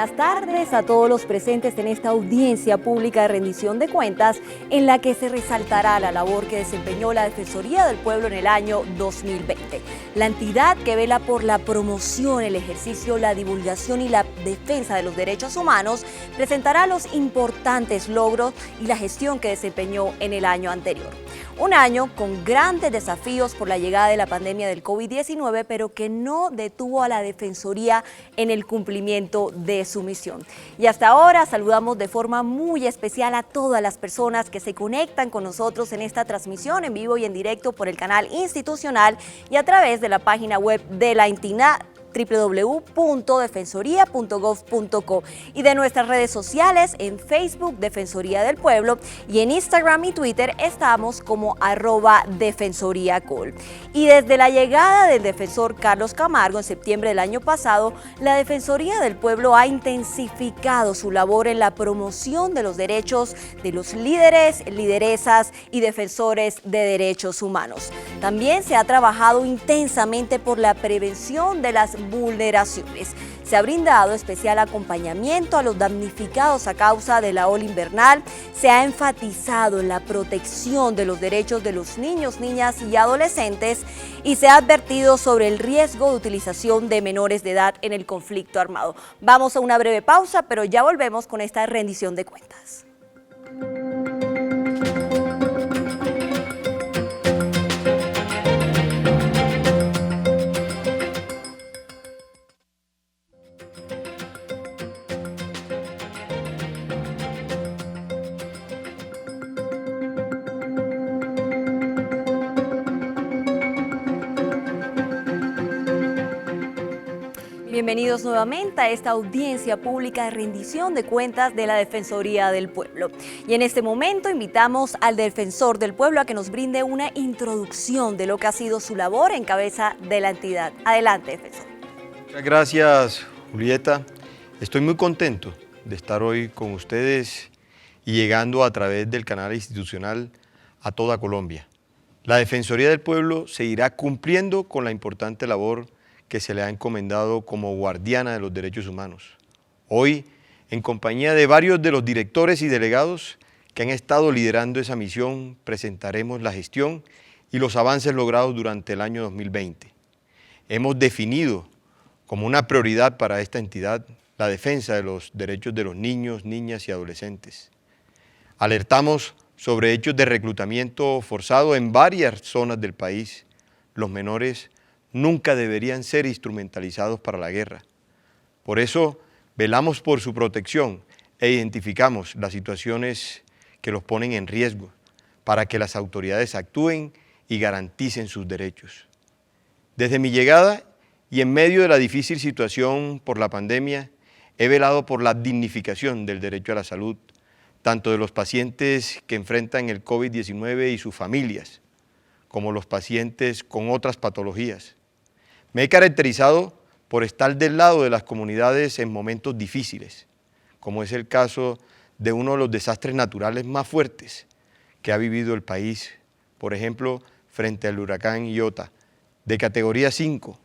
buenas tardes a todos los presentes en esta audiencia pública de rendición de cuentas en la que se resaltará la labor que desempeñó la Defensoría del Pueblo en el año 2020. La entidad que vela por la promoción, el ejercicio, la divulgación y la defensa de los derechos humanos presentará los importantes logros y la gestión que desempeñó en el año anterior. Un año con grandes desafíos por la llegada de la pandemia del COVID-19, pero que no detuvo a la Defensoría en el cumplimiento de su misión. Y hasta ahora saludamos de forma muy especial a todas las personas que se conectan con nosotros en esta transmisión en vivo y en directo por el canal institucional y a través de la página web de la entidad www.defensoría.gov.co y de nuestras redes sociales en Facebook Defensoría del Pueblo y en Instagram y Twitter estamos como @defensoríacol. Y desde la llegada del defensor Carlos Camargo en septiembre del año pasado, la Defensoría del Pueblo ha intensificado su labor en la promoción de los derechos de los líderes, lideresas y defensores de derechos humanos. También se ha trabajado intensamente por la prevención de las vulneraciones. Se ha brindado especial acompañamiento a los damnificados a causa de la ola invernal, se ha enfatizado en la protección de los derechos de los niños, niñas y adolescentes y se ha advertido sobre el riesgo de utilización de menores de edad en el conflicto armado. Vamos a una breve pausa, pero ya volvemos con esta rendición de cuentas. Bienvenidos nuevamente a esta audiencia pública de rendición de cuentas de la Defensoría del Pueblo. Y en este momento invitamos al Defensor del Pueblo a que nos brinde una introducción de lo que ha sido su labor en cabeza de la entidad. Adelante, defensor. Muchas gracias, Julieta. Estoy muy contento de estar hoy con ustedes y llegando a través del canal institucional a toda Colombia. La Defensoría del Pueblo seguirá cumpliendo con la importante labor que se le ha encomendado como guardiana de los derechos humanos. Hoy, en compañía de varios de los directores y delegados que han estado liderando esa misión, presentaremos la gestión y los avances logrados durante el año 2020. Hemos definido como una prioridad para esta entidad la defensa de los derechos de los niños, niñas y adolescentes. Alertamos sobre hechos de reclutamiento forzado en varias zonas del país. Los menores nunca deberían ser instrumentalizados para la guerra. Por eso, velamos por su protección e identificamos las situaciones que los ponen en riesgo para que las autoridades actúen y garanticen sus derechos. Desde mi llegada y en medio de la difícil situación por la pandemia, he velado por la dignificación del derecho a la salud, tanto de los pacientes que enfrentan el COVID-19 y sus familias, como los pacientes con otras patologías. Me he caracterizado por estar del lado de las comunidades en momentos difíciles, como es el caso de uno de los desastres naturales más fuertes que ha vivido el país, por ejemplo, frente al huracán Iota, de categoría 5,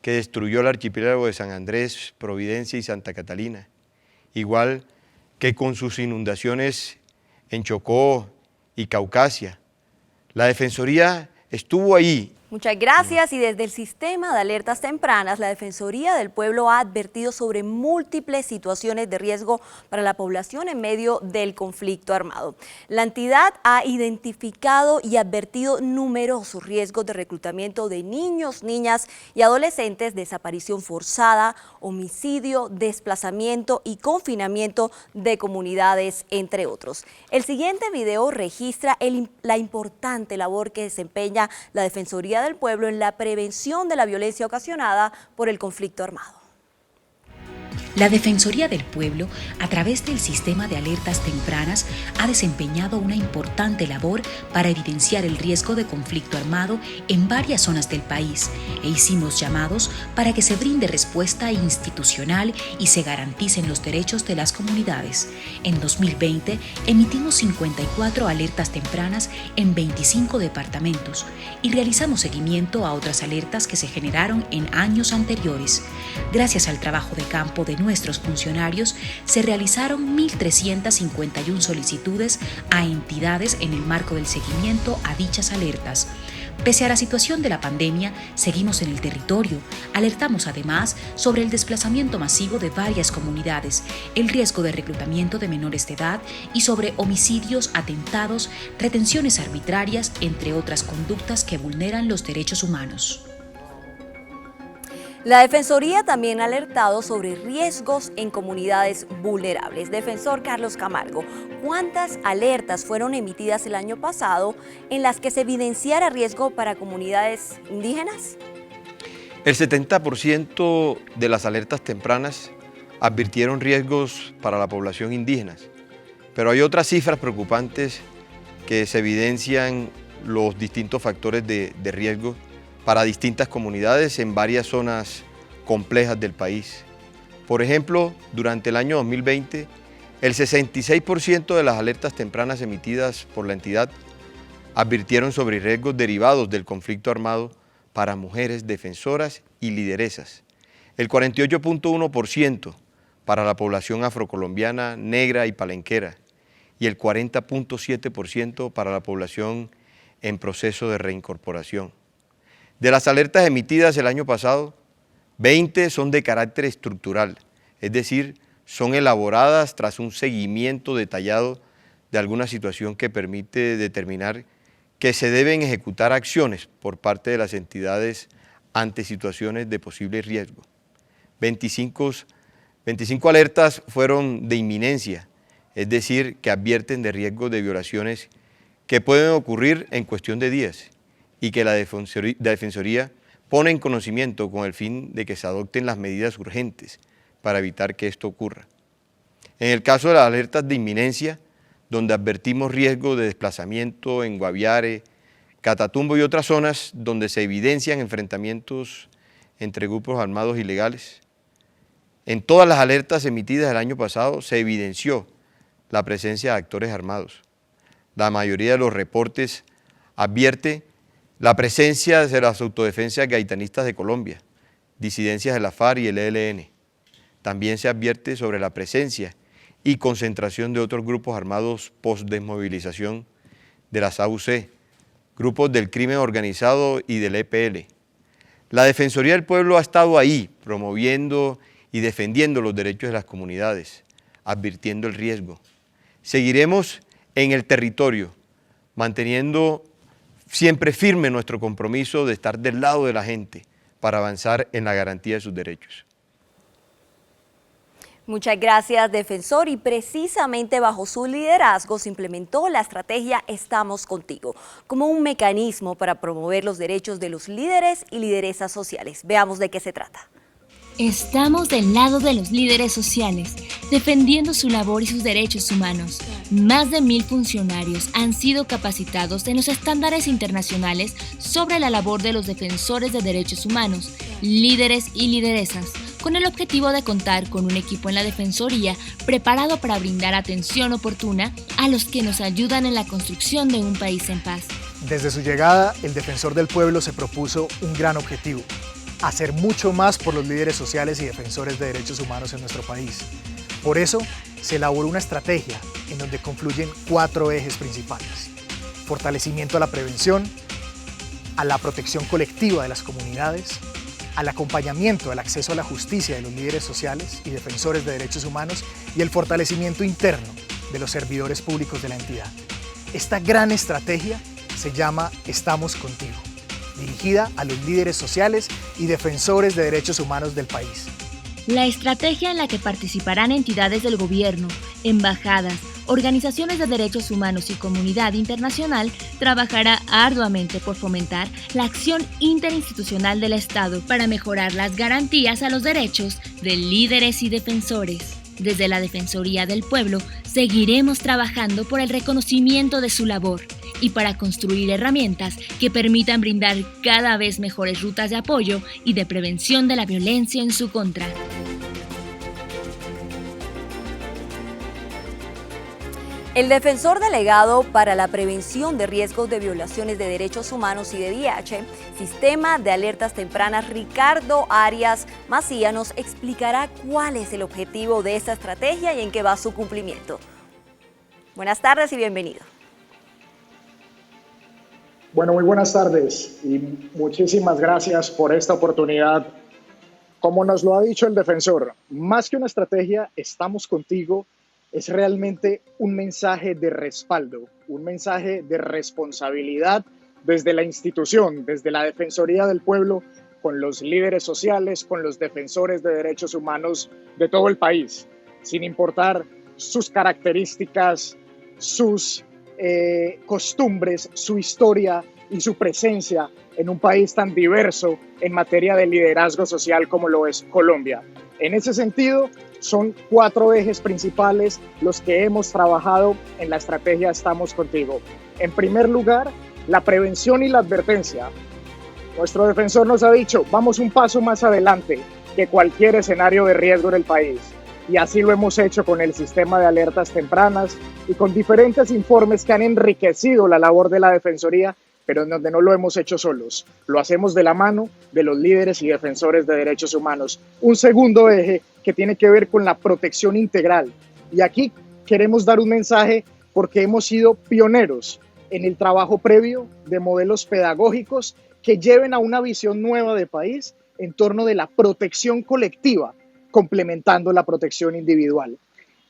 que destruyó el archipiélago de San Andrés, Providencia y Santa Catalina, igual que con sus inundaciones en Chocó y Caucasia. La Defensoría estuvo ahí. Muchas gracias. Y desde el sistema de alertas tempranas, la Defensoría del Pueblo ha advertido sobre múltiples situaciones de riesgo para la población en medio del conflicto armado. La entidad ha identificado y advertido numerosos riesgos de reclutamiento de niños, niñas y adolescentes, desaparición forzada, homicidio, desplazamiento y confinamiento de comunidades, entre otros. El siguiente video registra la importante labor que desempeña la Defensoría del Pueblo en la prevención de la violencia ocasionada por el conflicto armado. La Defensoría del Pueblo, a través del sistema de alertas tempranas, ha desempeñado una importante labor para evidenciar el riesgo de conflicto armado en varias zonas del país e hicimos llamados para que se brinde respuesta institucional y se garanticen los derechos de las comunidades. En 2020 emitimos 54 alertas tempranas en 25 departamentos y realizamos seguimiento a otras alertas que se generaron en años anteriores. Gracias al trabajo de campo de nuestros funcionarios, se realizaron 1.351 solicitudes a entidades en el marco del seguimiento a dichas alertas. Pese a la situación de la pandemia, seguimos en el territorio. Alertamos además sobre el desplazamiento masivo de varias comunidades, el riesgo de reclutamiento de menores de edad y sobre homicidios, atentados, retenciones arbitrarias, entre otras conductas que vulneran los derechos humanos. La Defensoría también ha alertado sobre riesgos en comunidades vulnerables. Defensor Carlos Camargo, ¿cuántas alertas fueron emitidas el año pasado en las que se evidenciara riesgo para comunidades indígenas? El 70% de las alertas tempranas advirtieron riesgos para la población indígena, pero hay otras cifras preocupantes que se evidencian los distintos factores de riesgo para distintas comunidades en varias zonas complejas del país. Por ejemplo, durante el año 2020, el 66% de las alertas tempranas emitidas por la entidad advirtieron sobre riesgos derivados del conflicto armado para mujeres defensoras y lideresas, el 48.1% para la población afrocolombiana, negra y palenquera, y el 40.7% para la población en proceso de reincorporación. De las alertas emitidas el año pasado, 20 son de carácter estructural, es decir, son elaboradas tras un seguimiento detallado de alguna situación que permite determinar que se deben ejecutar acciones por parte de las entidades ante situaciones de posible riesgo. 25 alertas fueron de inminencia, es decir, que advierten de riesgos de violaciones que pueden ocurrir en cuestión de días y que la Defensoría pone en conocimiento con el fin de que se adopten las medidas urgentes para evitar que esto ocurra. En el caso de las alertas de inminencia, donde advertimos riesgo de desplazamiento en Guaviare, Catatumbo y otras zonas donde se evidencian enfrentamientos entre grupos armados ilegales, en todas las alertas emitidas el año pasado se evidenció la presencia de actores armados. La mayoría de los reportes advierte la presencia de las autodefensas gaitanistas de Colombia, disidencias de la FARC y el ELN. También se advierte sobre la presencia y concentración de otros grupos armados post-desmovilización de las AUC, grupos del crimen organizado y del EPL. La Defensoría del Pueblo ha estado ahí promoviendo y defendiendo los derechos de las comunidades, advirtiendo el riesgo. Seguiremos en el territorio, manteniendo siempre firme nuestro compromiso de estar del lado de la gente para avanzar en la garantía de sus derechos. Muchas gracias, defensor, y precisamente bajo su liderazgo se implementó la estrategia Estamos Contigo, como un mecanismo para promover los derechos de los líderes y lideresas sociales. Veamos de qué se trata. Estamos del lado de los líderes sociales, defendiendo su labor y sus derechos humanos. Más de 1.000 funcionarios han sido capacitados en los estándares internacionales sobre la labor de los defensores de derechos humanos, líderes y lideresas, con el objetivo de contar con un equipo en la Defensoría preparado para brindar atención oportuna a los que nos ayudan en la construcción de un país en paz. Desde su llegada, el Defensor del Pueblo se propuso un gran objetivo: hacer mucho más por los líderes sociales y defensores de derechos humanos en nuestro país. Por eso, se elaboró una estrategia en donde confluyen 4 ejes principales: fortalecimiento a la prevención, a la protección colectiva de las comunidades, al acompañamiento al acceso a la justicia de los líderes sociales y defensores de derechos humanos y el fortalecimiento interno de los servidores públicos de la entidad. Esta gran estrategia se llama Estamos Contigo, dirigida a los líderes sociales y defensores de derechos humanos del país. La estrategia en la que participarán entidades del gobierno, embajadas, organizaciones de derechos humanos y comunidad internacional trabajará arduamente por fomentar la acción interinstitucional del Estado para mejorar las garantías a los derechos de líderes y defensores. Desde la Defensoría del Pueblo seguiremos trabajando por el reconocimiento de su labor y para construir herramientas que permitan brindar cada vez mejores rutas de apoyo y de prevención de la violencia en su contra. El defensor delegado para la prevención de riesgos de violaciones de derechos humanos y de DH, Sistema de Alertas Tempranas, Ricardo Arias Macía, nos explicará cuál es el objetivo de esta estrategia y en qué va su cumplimiento. Buenas tardes y bienvenido. Bueno, muy buenas tardes y muchísimas gracias por esta oportunidad. Como nos lo ha dicho el defensor, más que una estrategia, estamos contigo. Es realmente un mensaje de respaldo, un mensaje de responsabilidad desde la institución, desde la Defensoría del Pueblo, con los líderes sociales, con los defensores de derechos humanos de todo el país, sin importar sus características, sus costumbres, su historia y su presencia en un país tan diverso en materia de liderazgo social como lo es Colombia. En ese sentido, son 4 ejes principales los que hemos trabajado en la estrategia Estamos Contigo. En primer lugar, la prevención y la advertencia. Nuestro defensor nos ha dicho, vamos un paso más adelante que cualquier escenario de riesgo en el país. Y así lo hemos hecho con el sistema de alertas tempranas y con diferentes informes que han enriquecido la labor de la Defensoría, pero en donde no lo hemos hecho solos. Lo hacemos de la mano de los líderes y defensores de derechos humanos. Un segundo eje que tiene que ver con la protección integral. Y aquí queremos dar un mensaje porque hemos sido pioneros en el trabajo previo de modelos pedagógicos que lleven a una visión nueva de país en torno de la protección colectiva, complementando la protección individual.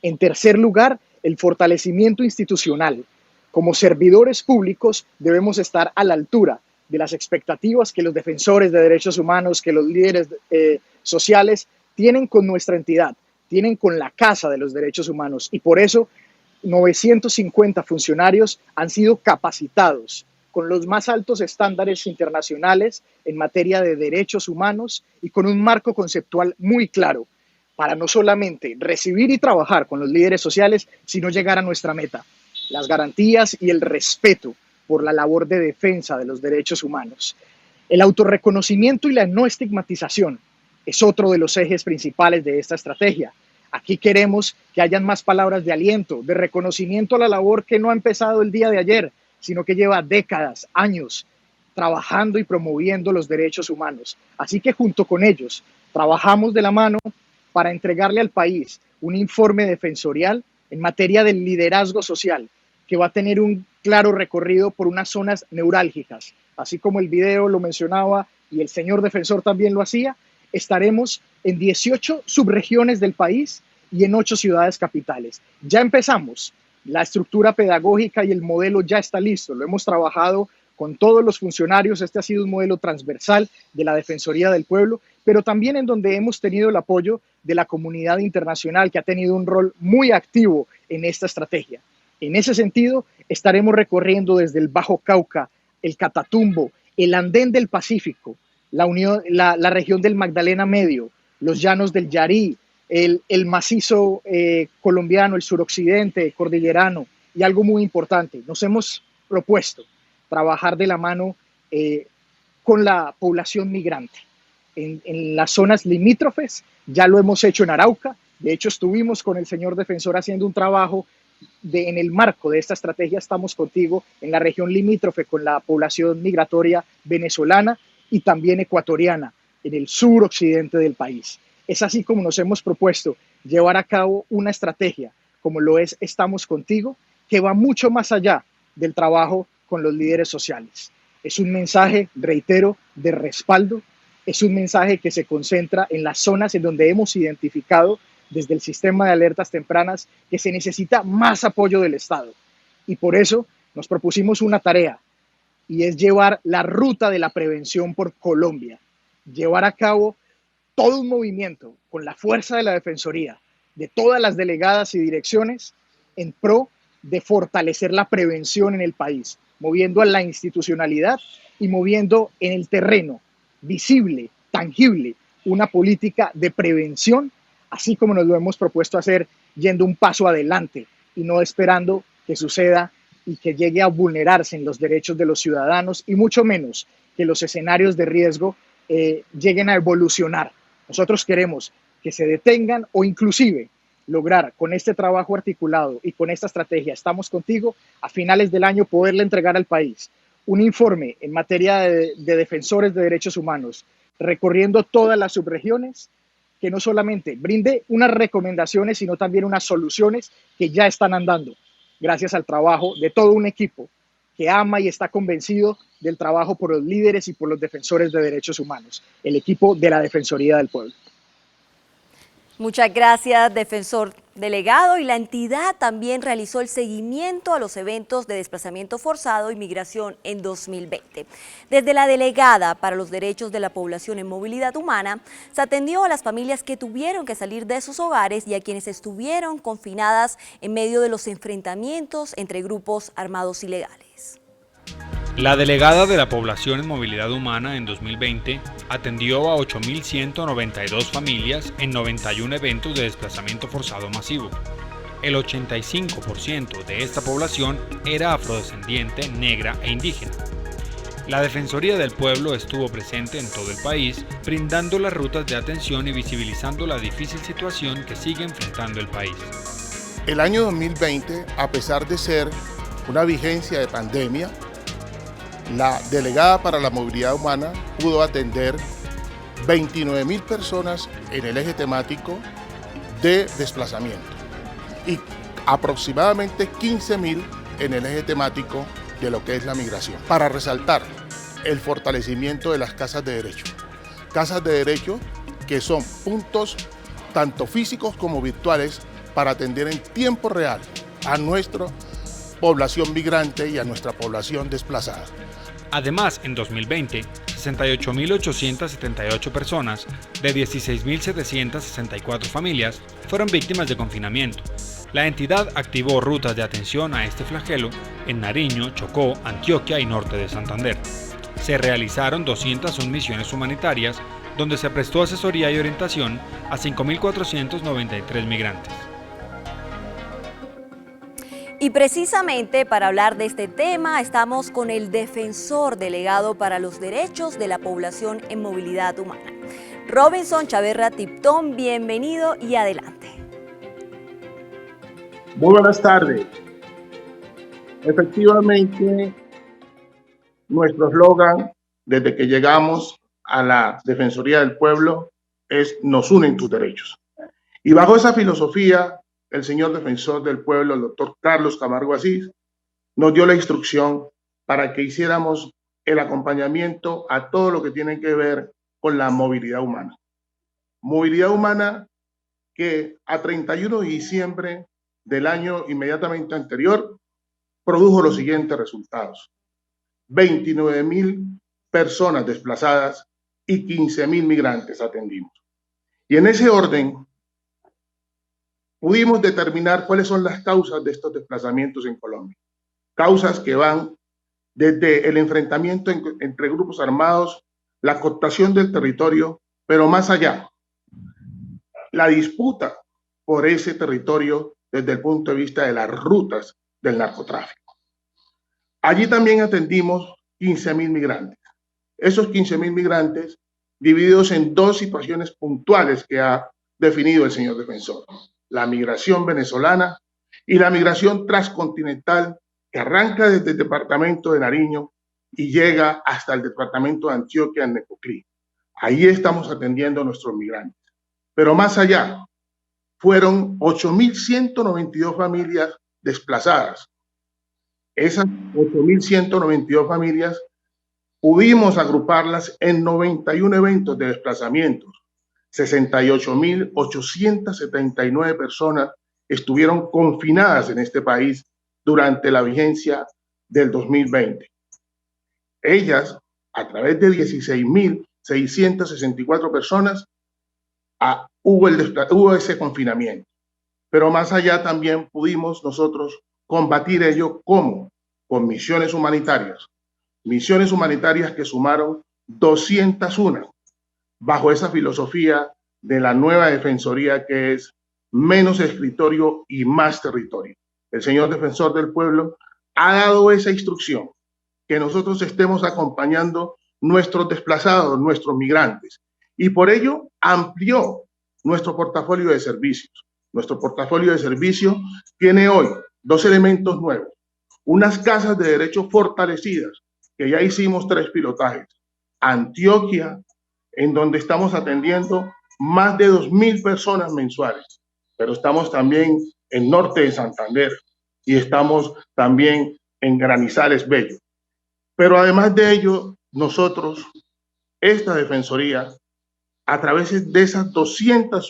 En tercer lugar, el fortalecimiento institucional. Como servidores públicos debemos estar a la altura de las expectativas que los defensores de derechos humanos, que los líderes sociales tienen con nuestra entidad, tienen con la Casa de los Derechos Humanos. Y por eso 950 funcionarios han sido capacitados con los más altos estándares internacionales en materia de derechos humanos y con un marco conceptual muy claro para no solamente recibir y trabajar con los líderes sociales, sino llegar a nuestra meta, las garantías y el respeto por la labor de defensa de los derechos humanos. El autorreconocimiento y la no estigmatización es otro de los ejes principales de esta estrategia. Aquí queremos que hayan más palabras de aliento, de reconocimiento a la labor que no ha empezado el día de ayer, sino que lleva décadas, años, trabajando y promoviendo los derechos humanos. Así que junto con ellos trabajamos de la mano para entregarle al país un informe defensorial en materia del liderazgo social, que va a tener un claro recorrido por unas zonas neurálgicas. Así como el video lo mencionaba y el señor defensor también lo hacía, estaremos en 18 subregiones del país y en 8 ciudades capitales. Ya empezamos, la estructura pedagógica y el modelo ya está listo, lo hemos trabajado con todos los funcionarios. Este ha sido un modelo transversal de la Defensoría del Pueblo, pero también en donde hemos tenido el apoyo de la comunidad internacional, que ha tenido un rol muy activo en esta estrategia. En ese sentido, estaremos recorriendo desde el Bajo Cauca, el Catatumbo, el Andén del Pacífico, la región del Magdalena Medio, los llanos del Yarí, el macizo colombiano, el suroccidente cordillerano, y algo muy importante, nos hemos propuesto trabajar de la mano con la población migrante. En las zonas limítrofes, ya lo hemos hecho en Arauca. De hecho, estuvimos con el señor defensor haciendo un trabajo en el marco de esta estrategia Estamos Contigo, en la región limítrofe con la población migratoria venezolana y también ecuatoriana, en el suroccidente del país. Es así como nos hemos propuesto llevar a cabo una estrategia, como lo es Estamos Contigo, que va mucho más allá del trabajo con los líderes sociales. Es un mensaje, reitero, de respaldo. Es un mensaje que se concentra en las zonas en donde hemos identificado desde el sistema de alertas tempranas que se necesita más apoyo del Estado. Y por eso nos propusimos una tarea, y es llevar la ruta de la prevención por Colombia, llevar a cabo todo un movimiento con la fuerza de la Defensoría, de todas las delegadas y direcciones, en pro de fortalecer la prevención en el país, moviendo a la institucionalidad y moviendo en el terreno visible, tangible, una política de prevención, así como nos lo hemos propuesto hacer, yendo un paso adelante y no esperando que suceda y que llegue a vulnerarse en los derechos de los ciudadanos, y mucho menos que los escenarios de riesgo lleguen a evolucionar. Nosotros queremos que se detengan o inclusive lograr con este trabajo articulado y con esta estrategia Estamos Contigo, a finales del año poderle entregar al país un informe en materia de defensores de derechos humanos, recorriendo todas las subregiones, que no solamente brinde unas recomendaciones, sino también unas soluciones que ya están andando, gracias al trabajo de todo un equipo que ama y está convencido del trabajo por los líderes y por los defensores de derechos humanos, el equipo de la Defensoría del Pueblo. Muchas gracias, defensor delegado. Y la entidad también realizó el seguimiento a los eventos de desplazamiento forzado y migración en 2020. Desde la delegada para los derechos de la población en movilidad humana, se atendió a las familias que tuvieron que salir de sus hogares y a quienes estuvieron confinadas en medio de los enfrentamientos entre grupos armados ilegales. La delegada de la población en movilidad humana en 2020 atendió a 8.192 familias en 91 eventos de desplazamiento forzado masivo. El 85% de esta población era afrodescendiente, negra e indígena. La Defensoría del Pueblo estuvo presente en todo el país, brindando las rutas de atención y visibilizando la difícil situación que sigue enfrentando el país. El año 2020, a pesar de ser una vigencia de pandemia, la delegada para la movilidad humana pudo atender 29.000 personas en el eje temático de desplazamiento y aproximadamente 15.000 en el eje temático de lo que es la migración. Para resaltar el fortalecimiento de las casas de derecho. Casas de derecho que son puntos tanto físicos como virtuales para atender en tiempo real a nuestra población migrante y a nuestra población desplazada. Además, en 2020, 68.878 personas de 16.764 familias fueron víctimas de confinamiento. La entidad activó rutas de atención a este flagelo en Nariño, Chocó, Antioquia y norte de Santander. Se realizaron 201 misiones humanitarias, donde se prestó asesoría y orientación a 5.493 migrantes. Y precisamente para hablar de este tema estamos con el defensor delegado para los derechos de la población en movilidad humana. Robinson Chaverra Tipton, bienvenido y adelante. Muy buenas tardes. Efectivamente, nuestro eslogan desde que llegamos a la Defensoría del Pueblo es "Nos unen tus derechos". Y bajo esa filosofía, el señor defensor del pueblo, el doctor Carlos Camargo Asís, nos dio la instrucción para que hiciéramos el acompañamiento a todo lo que tiene que ver con la movilidad humana. Movilidad humana que a 31 de diciembre del año inmediatamente anterior produjo los siguientes resultados: 29.000 personas desplazadas y 15.000 migrantes atendimos. Y en ese orden, pudimos determinar cuáles son las causas de estos desplazamientos en Colombia. Causas que van desde el enfrentamiento entre grupos armados, la cooptación del territorio, pero más allá, la disputa por ese territorio desde el punto de vista de las rutas del narcotráfico. Allí también atendimos 15.000 migrantes. Esos 15.000 migrantes divididos en dos situaciones puntuales que ha definido el señor defensor: la migración venezolana y la migración transcontinental, que arranca desde el departamento de Nariño y llega hasta el departamento de Antioquia en Necoclí. Ahí estamos atendiendo a nuestros migrantes. Pero más allá, fueron 8.192 familias desplazadas. Esas 8.192 familias pudimos agruparlas en 91 eventos de desplazamientos. 68.879 personas estuvieron confinadas en este país durante la vigencia del 2020. Ellas, a través de 16.664 personas, hubo ese confinamiento. Pero más allá también pudimos nosotros combatir ello como con misiones humanitarias que sumaron 201 bajo esa filosofía de la nueva defensoría, que es menos escritorio y más territorio. El señor defensor del pueblo ha dado esa instrucción, que nosotros estemos acompañando nuestros desplazados, nuestros migrantes, y por ello amplió nuestro portafolio de servicios. nuestro portafolio de servicio tiene hoy 2 elementos nuevos. Unas casas de derecho fortalecidas, que ya hicimos 3 pilotajes. Antioquia, en donde estamos atendiendo más de 2.000 personas mensuales, pero estamos también en norte de Santander y estamos también en Granizales Bello. Pero además de ello, nosotros, esta Defensoría, a través de esas 200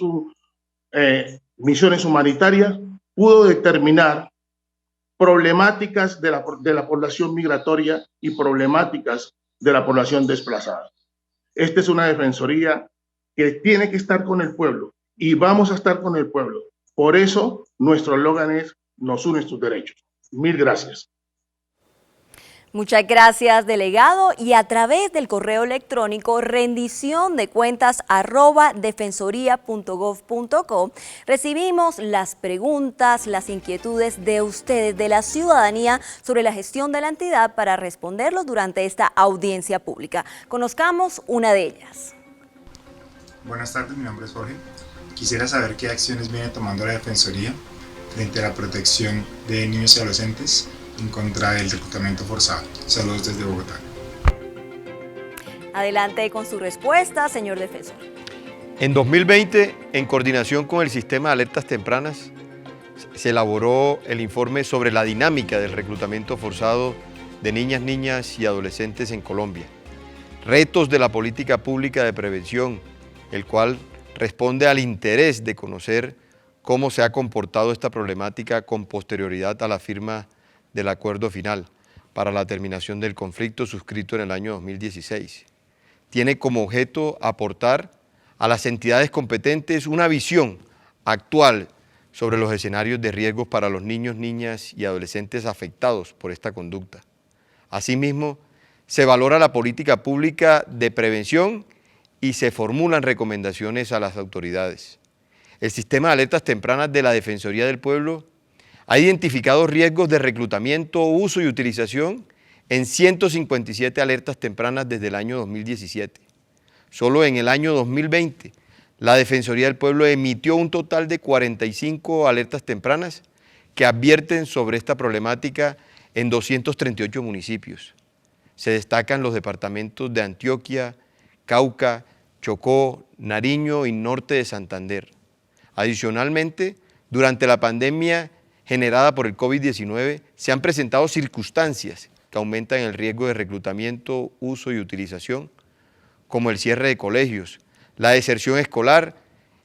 misiones humanitarias, pudo determinar problemáticas de la población migratoria y problemáticas de la población desplazada. Esta es una Defensoría que tiene que estar con el pueblo y vamos a estar con el pueblo. Por eso nuestro eslogan es: nos unen tus derechos. Mil gracias. Muchas gracias, delegado. Y a través del correo electrónico rendiciondecuentas@defensoría.gov.co recibimos las preguntas, las inquietudes de ustedes, de la ciudadanía, sobre la gestión de la entidad para responderlos durante esta audiencia pública. Conozcamos una de ellas. Buenas tardes, mi nombre es Jorge. Quisiera saber qué acciones viene tomando la Defensoría frente a la protección de niños y adolescentes en contra del reclutamiento forzado. Saludos desde Bogotá. Adelante con su respuesta, señor defensor. En 2020, en coordinación con el sistema de alertas tempranas, se elaboró el informe sobre la dinámica del reclutamiento forzado de niñas y adolescentes en Colombia. Retos de la política pública de prevención, el cual responde al interés de conocer cómo se ha comportado esta problemática con posterioridad a la firma del acuerdo final para la terminación del conflicto suscrito en el año 2016. Tiene como objeto aportar a las entidades competentes una visión actual sobre los escenarios de riesgos para los niños, niñas y adolescentes afectados por esta conducta. Asimismo, se valora la política pública de prevención y se formulan recomendaciones a las autoridades. El sistema de alertas tempranas de la Defensoría del Pueblo ha identificado riesgos de reclutamiento, uso y utilización en 157 alertas tempranas desde el año 2017. Solo en el año 2020, la Defensoría del Pueblo emitió un total de 45 alertas tempranas que advierten sobre esta problemática en 238 municipios. Se destacan los departamentos de Antioquia, Cauca, Chocó, Nariño y norte de Santander. Adicionalmente, durante la pandemia generada por el COVID-19, se han presentado circunstancias que aumentan el riesgo de reclutamiento, uso y utilización, como el cierre de colegios, la deserción escolar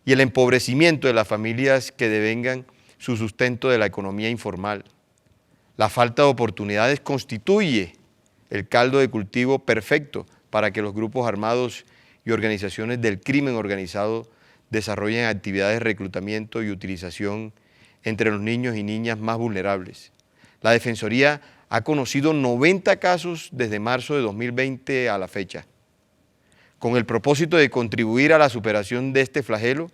y el empobrecimiento de las familias que devengan su sustento de la economía informal. La falta de oportunidades constituye el caldo de cultivo perfecto para que los grupos armados y organizaciones del crimen organizado desarrollen actividades de reclutamiento y utilización entre los niños y niñas más vulnerables. La Defensoría ha conocido 90 casos desde marzo de 2020 a la fecha. Con el propósito de contribuir a la superación de este flagelo,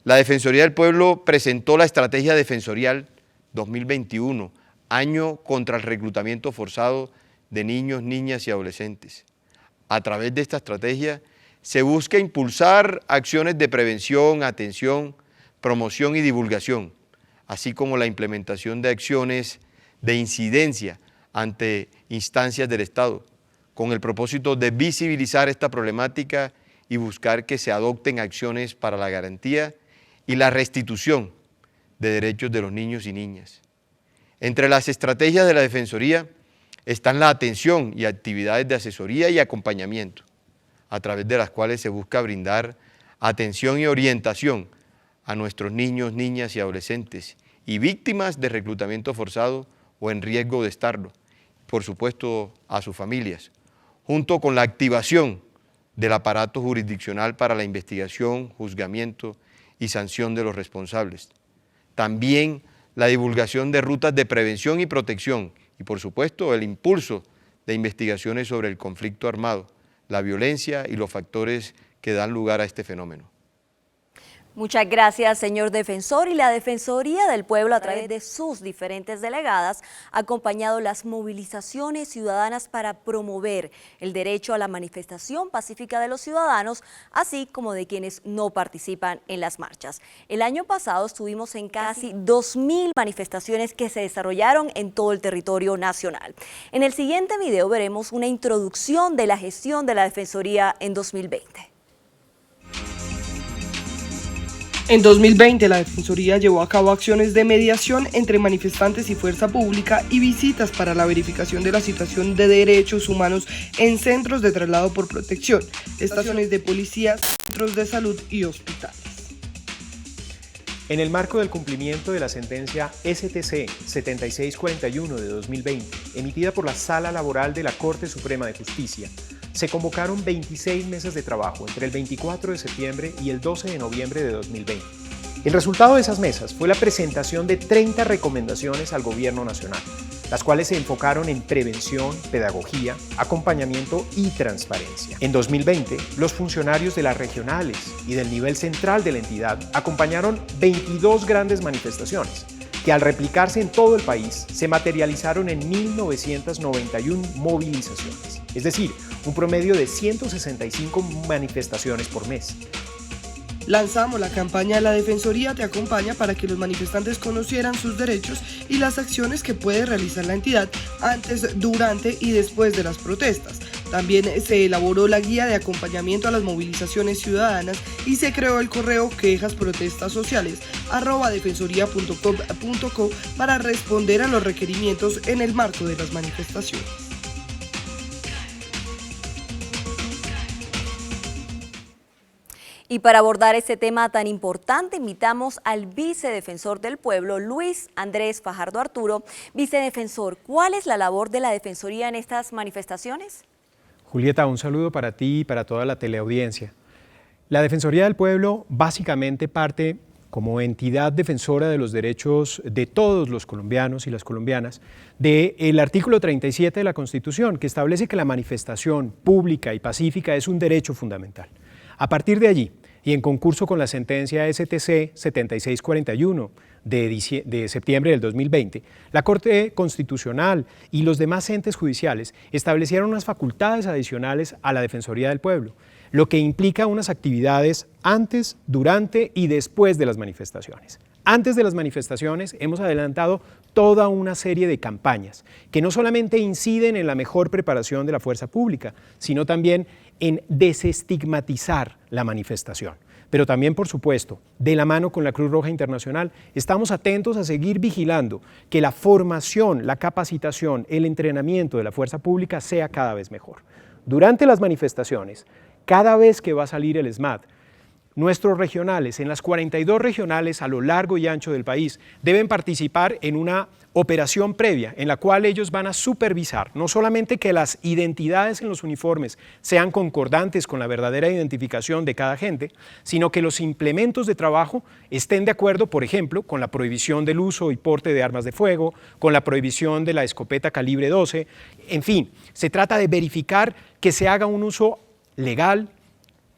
la Defensoría del Pueblo presentó la Estrategia Defensorial 2021, año contra el reclutamiento forzado de niños, niñas y adolescentes. A través de esta estrategia se busca impulsar acciones de prevención, atención, promoción y divulgación, así como la implementación de acciones de incidencia ante instancias del Estado, con el propósito de visibilizar esta problemática y buscar que se adopten acciones para la garantía y la restitución de derechos de los niños y niñas. Entre las estrategias de la Defensoría están la atención y actividades de asesoría y acompañamiento, a través de las cuales se busca brindar atención y orientación a nuestros niños, niñas y adolescentes y víctimas de reclutamiento forzado o en riesgo de estarlo, por supuesto a sus familias, junto con la activación del aparato jurisdiccional para la investigación, juzgamiento y sanción de los responsables. También la divulgación de rutas de prevención y protección y, por supuesto, el impulso de investigaciones sobre el conflicto armado, la violencia y los factores que dan lugar a este fenómeno. Muchas gracias, señor defensor. Y la Defensoría del Pueblo, a través de sus diferentes delegadas, ha acompañado las movilizaciones ciudadanas para promover el derecho a la manifestación pacífica de los ciudadanos, así como de quienes no participan en las marchas. El año pasado estuvimos en casi 2.000 manifestaciones que se desarrollaron en todo el territorio nacional. En el siguiente video veremos una introducción de la gestión de la Defensoría en 2020. En 2020, la Defensoría llevó a cabo acciones de mediación entre manifestantes y fuerza pública y visitas para la verificación de la situación de derechos humanos en centros de traslado por protección, estaciones de policía, centros de salud y hospitales. En el marco del cumplimiento de la sentencia STC 7641 de 2020, emitida por la Sala Laboral de la Corte Suprema de Justicia, se convocaron 26 mesas de trabajo entre el 24 de septiembre y el 12 de noviembre de 2020. El resultado de esas mesas fue la presentación de 30 recomendaciones al Gobierno Nacional, las cuales se enfocaron en prevención, pedagogía, acompañamiento y transparencia. En 2020, los funcionarios de las regionales y del nivel central de la entidad acompañaron 22 grandes manifestaciones, que al replicarse en todo el país se materializaron en 1.991 movilizaciones, es decir, un promedio de 165 manifestaciones por mes. Lanzamos la campaña La Defensoría te acompaña para que los manifestantes conocieran sus derechos y las acciones que puede realizar la entidad antes, durante y después de las protestas. También se elaboró la guía de acompañamiento a las movilizaciones ciudadanas y se creó el correo quejasprotestasociales@defensoria.gov.co para responder a los requerimientos en el marco de las manifestaciones. Y para abordar este tema tan importante, invitamos al vicedefensor del pueblo, Luis Andrés Fajardo Arturo. Vicedefensor, ¿cuál es la labor de la Defensoría en estas manifestaciones? Julieta, un saludo para ti y para toda la teleaudiencia. La Defensoría del Pueblo básicamente parte como entidad defensora de los derechos de todos los colombianos y las colombianas del artículo 37 de la Constitución, que establece que la manifestación pública y pacífica es un derecho fundamental. A partir de allí, y en concurso con la sentencia STC 7641 de septiembre del 2020, la Corte Constitucional y los demás entes judiciales establecieron unas facultades adicionales a la Defensoría del Pueblo, lo que implica unas actividades antes, durante y después de las manifestaciones. Antes de las manifestaciones hemos adelantado toda una serie de campañas que no solamente inciden en la mejor preparación de la fuerza pública, sino también en desestigmatizar la manifestación. Pero también, por supuesto, de la mano con la Cruz Roja Internacional, estamos atentos a seguir vigilando que la formación, la capacitación, el entrenamiento de la fuerza pública sea cada vez mejor. Durante las manifestaciones, cada vez que va a salir el SMAT, nuestros regionales, en las 42 regionales a lo largo y ancho del país, deben participar en una operación previa en la cual ellos van a supervisar no solamente que las identidades en los uniformes sean concordantes con la verdadera identificación de cada agente, sino que los implementos de trabajo estén de acuerdo, por ejemplo, con la prohibición del uso y porte de armas de fuego, con la prohibición de la escopeta calibre 12, en fin, se trata de verificar que se haga un uso legal,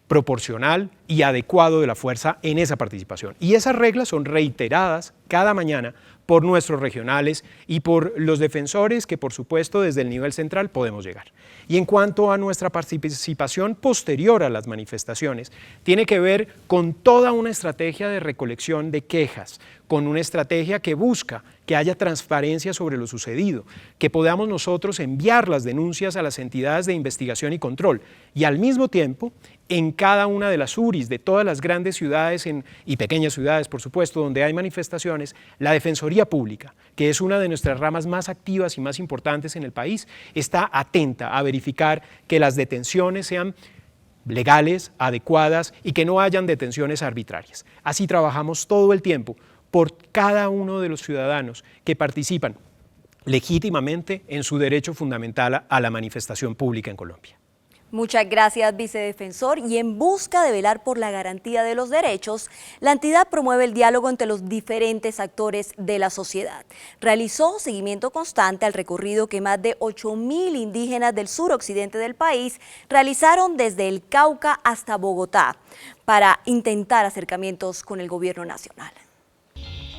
proporcional y adecuado de la fuerza en esa participación. Y esas reglas son reiteradas cada mañana por nuestros regionales y por los defensores que, por supuesto, desde el nivel central podemos llegar. Y en cuanto a nuestra participación posterior a las manifestaciones, tiene que ver con toda una estrategia de recolección de quejas, con una estrategia que busca que haya transparencia sobre lo sucedido, que podamos nosotros enviar las denuncias a las entidades de investigación y control y al mismo tiempo en cada una de las URIs de todas las grandes ciudades y pequeñas ciudades, por supuesto, donde hay manifestaciones, la Defensoría Pública, que es una de nuestras ramas más activas y más importantes en el país, está atenta a verificar que las detenciones sean legales, adecuadas y que no hayan detenciones arbitrarias. Así trabajamos todo el tiempo por cada uno de los ciudadanos que participan legítimamente en su derecho fundamental a la manifestación pública en Colombia. Muchas gracias, vicedefensor. Y en busca de velar por la garantía de los derechos, la entidad promueve el diálogo entre los diferentes actores de la sociedad. Realizó seguimiento constante al recorrido que más de 8.000 indígenas del suroccidente del país realizaron desde el Cauca hasta Bogotá para intentar acercamientos con el gobierno nacional.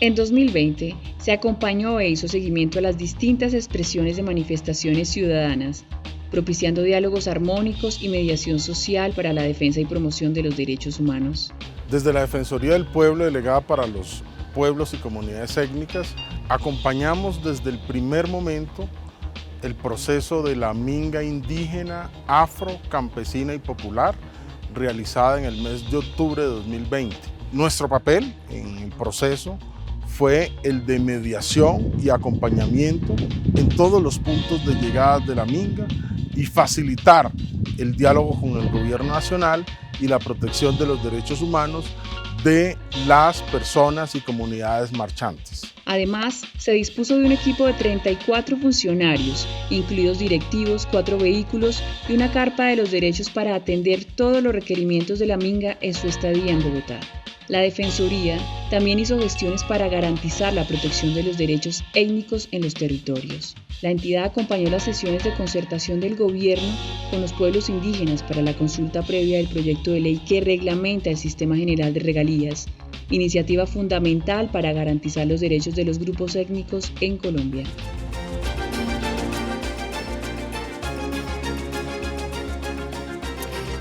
En 2020 se acompañó e hizo seguimiento a las distintas expresiones de manifestaciones ciudadanas, propiciando diálogos armónicos y mediación social para la defensa y promoción de los derechos humanos. Desde la Defensoría del Pueblo, delegada para los pueblos y comunidades étnicas, acompañamos desde el primer momento el proceso de la minga indígena, afro, campesina y popular, realizada en el mes de octubre de 2020. Nuestro papel en el proceso fue el de mediación y acompañamiento en todos los puntos de llegada de la minga y facilitar el diálogo con el gobierno nacional y la protección de los derechos humanos de las personas y comunidades marchantes. Además, se dispuso de un equipo de 34 funcionarios, incluidos directivos, 4 vehículos y una carpa de los derechos para atender todos los requerimientos de la minga en su estadía en Bogotá. La Defensoría también hizo gestiones para garantizar la protección de los derechos étnicos en los territorios. La entidad acompañó las sesiones de concertación del gobierno con los pueblos indígenas para la consulta previa del proyecto de ley que reglamenta el Sistema General de Regalías, iniciativa fundamental para garantizar los derechos de los grupos étnicos en Colombia.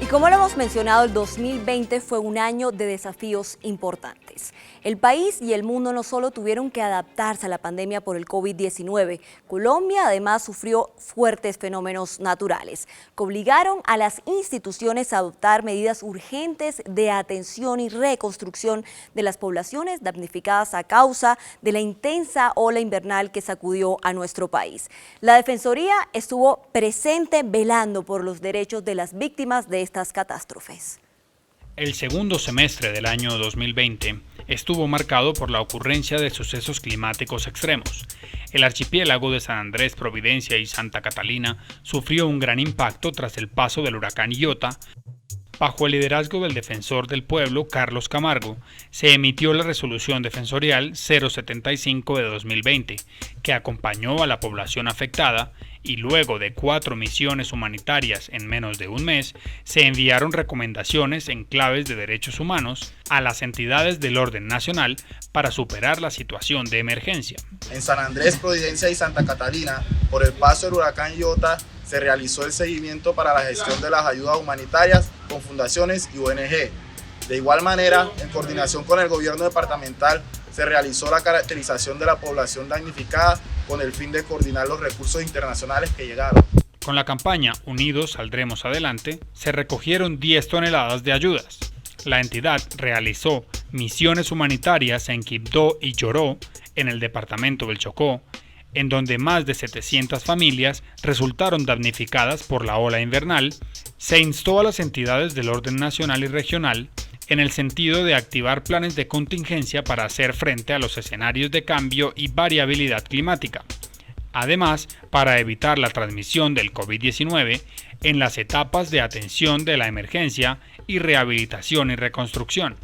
Y como lo hemos mencionado, el 2020 fue un año de desafíos importantes. El país y el mundo no solo tuvieron que adaptarse a la pandemia por el COVID-19, Colombia además sufrió fuertes fenómenos naturales que obligaron a las instituciones a adoptar medidas urgentes de atención y reconstrucción de las poblaciones damnificadas a causa de la intensa ola invernal que sacudió a nuestro país. La Defensoría estuvo presente velando por los derechos de las víctimas de estas catástrofes. El segundo semestre del año 2020 estuvo marcado por la ocurrencia de sucesos climáticos extremos. El archipiélago de San Andrés, Providencia y Santa Catalina sufrió un gran impacto tras el paso del huracán Iota. Bajo el liderazgo del defensor del pueblo, Carlos Camargo, se emitió la resolución defensorial 075 de 2020, que acompañó a la población afectada y luego de 4 misiones humanitarias en menos de un mes, se enviaron recomendaciones en claves de derechos humanos a las entidades del orden nacional para superar la situación de emergencia. En San Andrés, Providencia y Santa Catalina, por el paso del huracán Iota, se realizó el seguimiento para la gestión de las ayudas humanitarias con fundaciones y ONG. De igual manera, en coordinación con el gobierno departamental, se realizó la caracterización de la población damnificada con el fin de coordinar los recursos internacionales que llegaron. Con la campaña Unidos Saldremos Adelante, se recogieron 10 toneladas de ayudas. La entidad realizó misiones humanitarias en Quibdó y Lloró, en el departamento del Chocó, en donde más de 700 familias resultaron damnificadas por la ola invernal. Se instó a las entidades del orden nacional y regional en el sentido de activar planes de contingencia para hacer frente a los escenarios de cambio y variabilidad climática. Además, para evitar la transmisión del COVID-19 en las etapas de atención de la emergencia y rehabilitación y reconstrucción.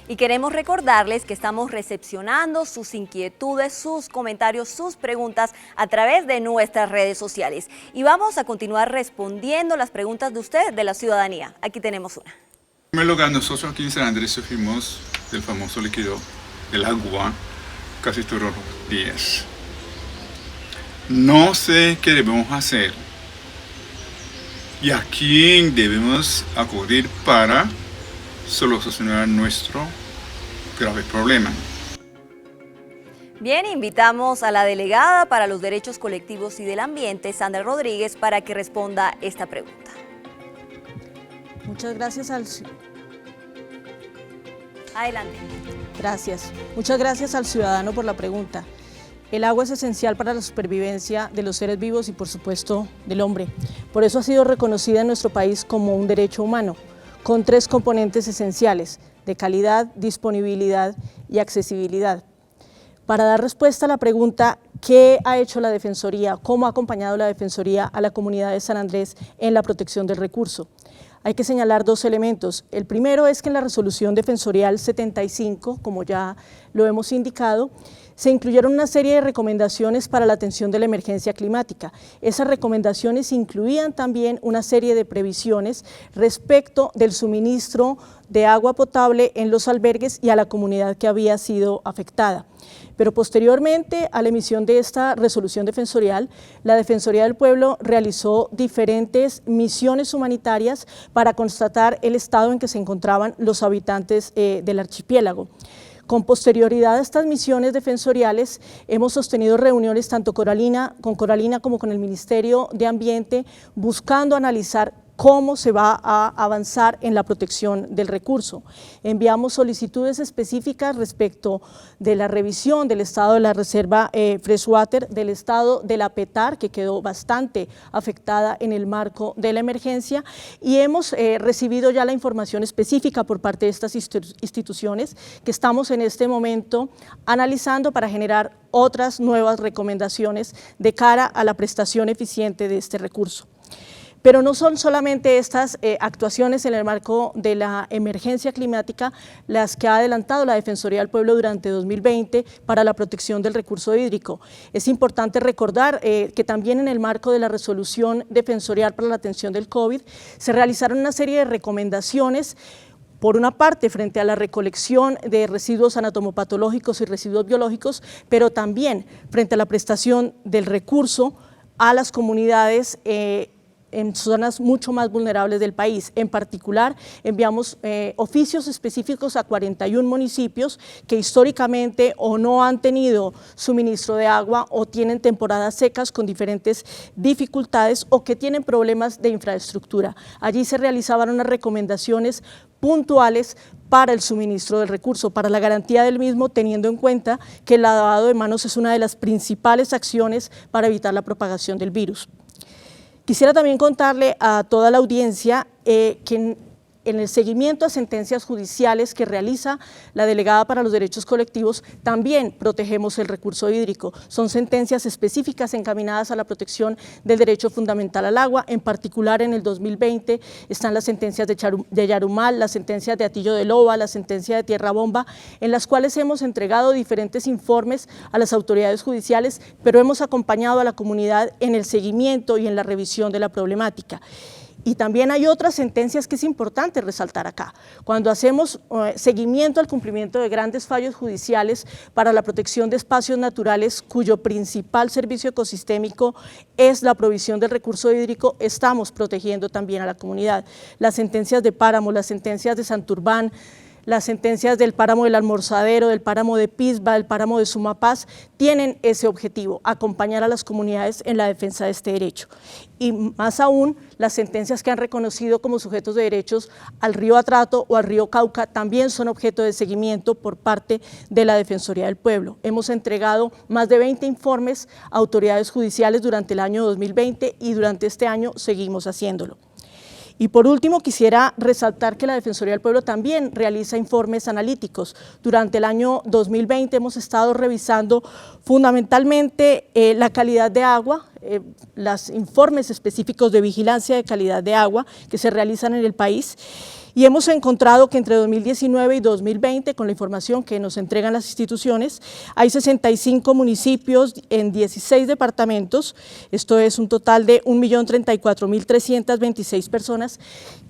Y queremos recordarles que estamos recepcionando sus inquietudes, sus comentarios, sus preguntas a través de nuestras redes sociales. Y vamos a continuar respondiendo las preguntas de ustedes, de la ciudadanía. Aquí tenemos una. En primer lugar, nosotros aquí en San Andrés sufrimos del famoso líquido del agua casi todos los días. No sé qué debemos hacer y a quién debemos acudir para solucionar nuestro grave problema. Bien, invitamos a la delegada para los derechos colectivos y del ambiente, Sandra Rodríguez, para que responda esta pregunta. Muchas gracias Adelante. Gracias. Muchas gracias al ciudadano por la pregunta. El agua es esencial para la supervivencia de los seres vivos y, por supuesto, del hombre. Por eso ha sido reconocida en nuestro país como un derecho humano, con 3 componentes esenciales: de calidad, disponibilidad y accesibilidad. Para dar respuesta a la pregunta ¿Qué ha hecho la Defensoría? ¿Cómo ha acompañado la Defensoría a la comunidad de San Andrés en la protección del recurso? Hay que señalar dos elementos. El primero es que en la resolución defensorial 75, como ya lo hemos indicado, se incluyeron una serie de recomendaciones para la atención de la emergencia climática. Esas recomendaciones incluían también una serie de previsiones respecto del suministro de agua potable en los albergues y a la comunidad que había sido afectada. Pero posteriormente a la emisión de esta resolución defensorial, la Defensoría del Pueblo realizó diferentes misiones humanitarias para constatar el estado en que se encontraban los habitantes del archipiélago. Con posterioridad a estas misiones defensoriales, hemos sostenido reuniones tanto con Coralina como con el Ministerio de Ambiente, buscando analizar cómo se va a avanzar en la protección del recurso. Enviamos solicitudes específicas respecto de la revisión del estado de la reserva freshwater, del estado de la Petar, que quedó bastante afectada en el marco de la emergencia, y hemos recibido ya la información específica por parte de estas instituciones que estamos en este momento analizando para generar otras nuevas recomendaciones de cara a la prestación eficiente de este recurso. Pero no son solamente estas actuaciones en el marco de la emergencia climática las que ha adelantado la Defensoría del Pueblo durante 2020 para la protección del recurso hídrico. Es importante recordar que también en el marco de la resolución defensorial para la atención del COVID se realizaron una serie de recomendaciones, por una parte frente a la recolección de residuos anatomopatológicos y residuos biológicos, pero también frente a la prestación del recurso a las comunidades en zonas mucho más vulnerables del país. En particular, enviamos oficios específicos a 41 municipios que históricamente o no han tenido suministro de agua o tienen temporadas secas con diferentes dificultades o que tienen problemas de infraestructura. Allí se realizaban unas recomendaciones puntuales para el suministro del recurso, para la garantía del mismo, teniendo en cuenta que el lavado de manos es una de las principales acciones para evitar la propagación del virus. Quisiera también contarle a toda la audiencia que en el seguimiento a sentencias judiciales que realiza la Delegada para los Derechos Colectivos, también protegemos el recurso hídrico. Son sentencias específicas encaminadas a la protección del derecho fundamental al agua. En particular, en el 2020 están las sentencias de Yarumal, las sentencias de Atillo de Loba, la sentencia de Tierra Bomba, en las cuales hemos entregado diferentes informes a las autoridades judiciales, pero hemos acompañado a la comunidad en el seguimiento y en la revisión de la problemática. Y también hay otras sentencias que es importante resaltar acá. Cuando hacemos seguimiento al cumplimiento de grandes fallos judiciales para la protección de espacios naturales cuyo principal servicio ecosistémico es la provisión del recurso hídrico, estamos protegiendo también a la comunidad. Las sentencias de Páramo, las sentencias de Santurbán, las sentencias del páramo del Almorzadero, del páramo de Pisba, del páramo de Sumapaz, tienen ese objetivo, acompañar a las comunidades en la defensa de este derecho. Y más aún, las sentencias que han reconocido como sujetos de derechos al río Atrato o al río Cauca también son objeto de seguimiento por parte de la Defensoría del Pueblo. Hemos entregado más de 20 informes a autoridades judiciales durante el año 2020 y durante este año seguimos haciéndolo. Y por último, quisiera resaltar que la Defensoría del Pueblo también realiza informes analíticos. Durante el año 2020 hemos estado revisando fundamentalmente la calidad de agua, los informes específicos de vigilancia de calidad de agua que se realizan en el país. Y hemos encontrado que entre 2019 y 2020, con la información que nos entregan las instituciones, hay 65 municipios en 16 departamentos, esto es un total de 1.034.326 personas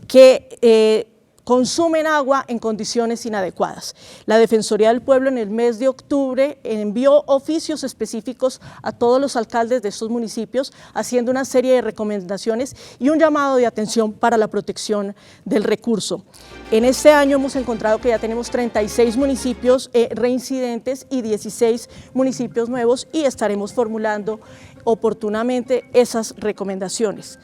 que consumen agua en condiciones inadecuadas. La Defensoría del Pueblo en el mes de octubre envió oficios específicos a todos los alcaldes de estos municipios, haciendo una serie de recomendaciones y un llamado de atención para la protección del recurso. En este año hemos encontrado que ya tenemos 36 municipios reincidentes y 16 municipios nuevos y estaremos formulando oportunamente esas recomendaciones.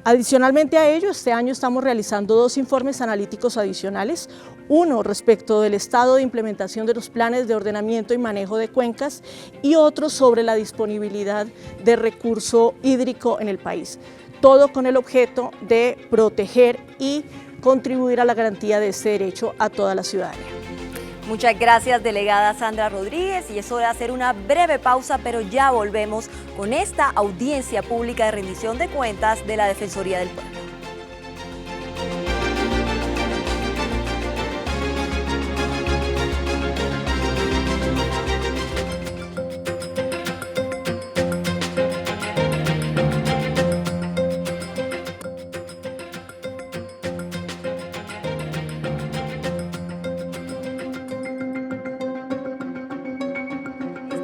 Adicionalmente a ello, este año estamos realizando 2 informes analíticos adicionales, uno respecto del estado de implementación de los planes de ordenamiento y manejo de cuencas y otro sobre la disponibilidad de recurso hídrico en el país, todo con el objeto de proteger y contribuir a la garantía de este derecho a toda la ciudadanía. Muchas gracias, delegada Sandra Rodríguez, y es hora de hacer una breve pausa, pero ya volvemos con esta audiencia pública de rendición de cuentas de la Defensoría del Pueblo.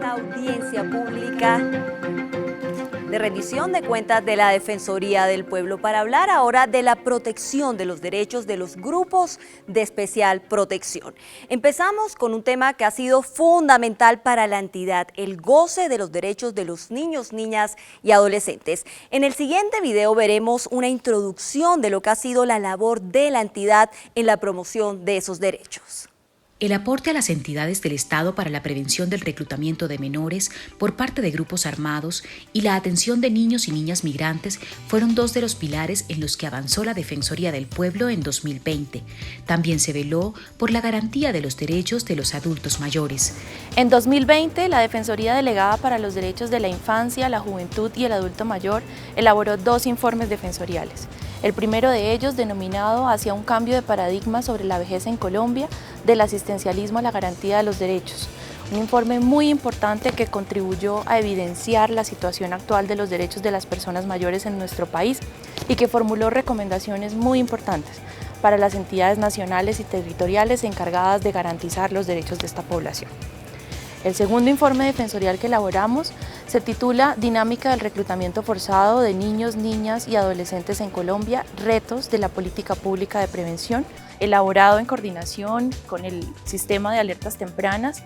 Audiencia pública de rendición de cuentas de la Defensoría del Pueblo para hablar ahora de la protección de los derechos de los grupos de especial protección. Empezamos con un tema que ha sido fundamental para la entidad, el goce de los derechos de los niños, niñas y adolescentes. En el siguiente video veremos una introducción de lo que ha sido la labor de la entidad en la promoción de esos derechos. El aporte a las entidades del Estado para la prevención del reclutamiento de menores por parte de grupos armados y la atención de niños y niñas migrantes fueron dos de los pilares en los que avanzó la Defensoría del Pueblo en 2020. También se veló por la garantía de los derechos de los adultos mayores. En 2020, la Defensoría Delegada para los Derechos de la Infancia, la Juventud y el Adulto Mayor elaboró 2 informes defensoriales. El primero de ellos, denominado Hacia un cambio de paradigma sobre la vejez en Colombia, del asistencialismo a la garantía de los derechos. Un informe muy importante que contribuyó a evidenciar la situación actual de los derechos de las personas mayores en nuestro país y que formuló recomendaciones muy importantes para las entidades nacionales y territoriales encargadas de garantizar los derechos de esta población. El segundo informe defensorial que elaboramos se titula Dinámica del reclutamiento forzado de niños, niñas y adolescentes en Colombia, retos de la política pública de prevención, elaborado en coordinación con el sistema de alertas tempranas.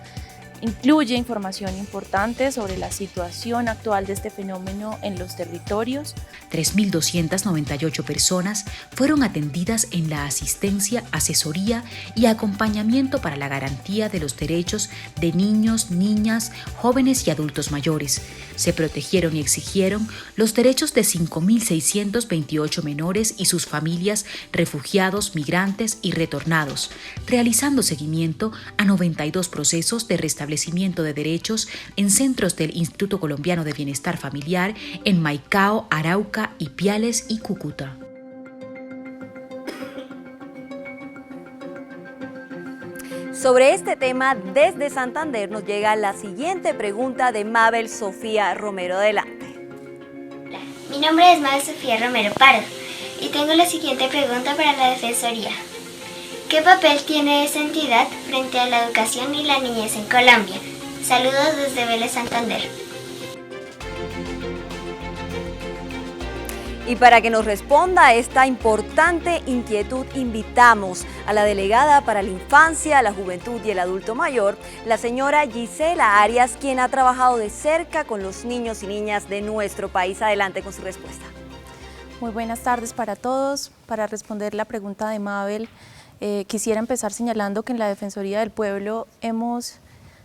Incluye información importante sobre la situación actual de este fenómeno en los territorios. 3.298 personas fueron atendidas en la asistencia, asesoría y acompañamiento para la garantía de los derechos de niños, niñas, jóvenes y adultos mayores. Se protegieron y exigieron los derechos de 5.628 menores y sus familias, refugiados, migrantes y retornados, realizando seguimiento a 92 procesos de restablecimiento de derechos en centros del Instituto Colombiano de Bienestar Familiar en Maicao, Arauca, Ipiales y Cúcuta. Sobre este tema, desde Santander nos llega la siguiente pregunta de Mabel Sofía Romero. Adelante. Hola, mi nombre es Mabel Sofía Romero Pardo y tengo la siguiente pregunta para la Defensoría. ¿Qué papel tiene esa entidad frente a la educación y la niñez en Colombia? Saludos desde Vélez, Santander. Y para que nos responda a esta importante inquietud, invitamos a la delegada para la infancia, la juventud y el adulto mayor, la señora Gisela Arias, quien ha trabajado de cerca con los niños y niñas de nuestro país. Adelante con su respuesta. Muy buenas tardes para todos. Para responder la pregunta de Mabel, quisiera empezar señalando que en la Defensoría del Pueblo hemos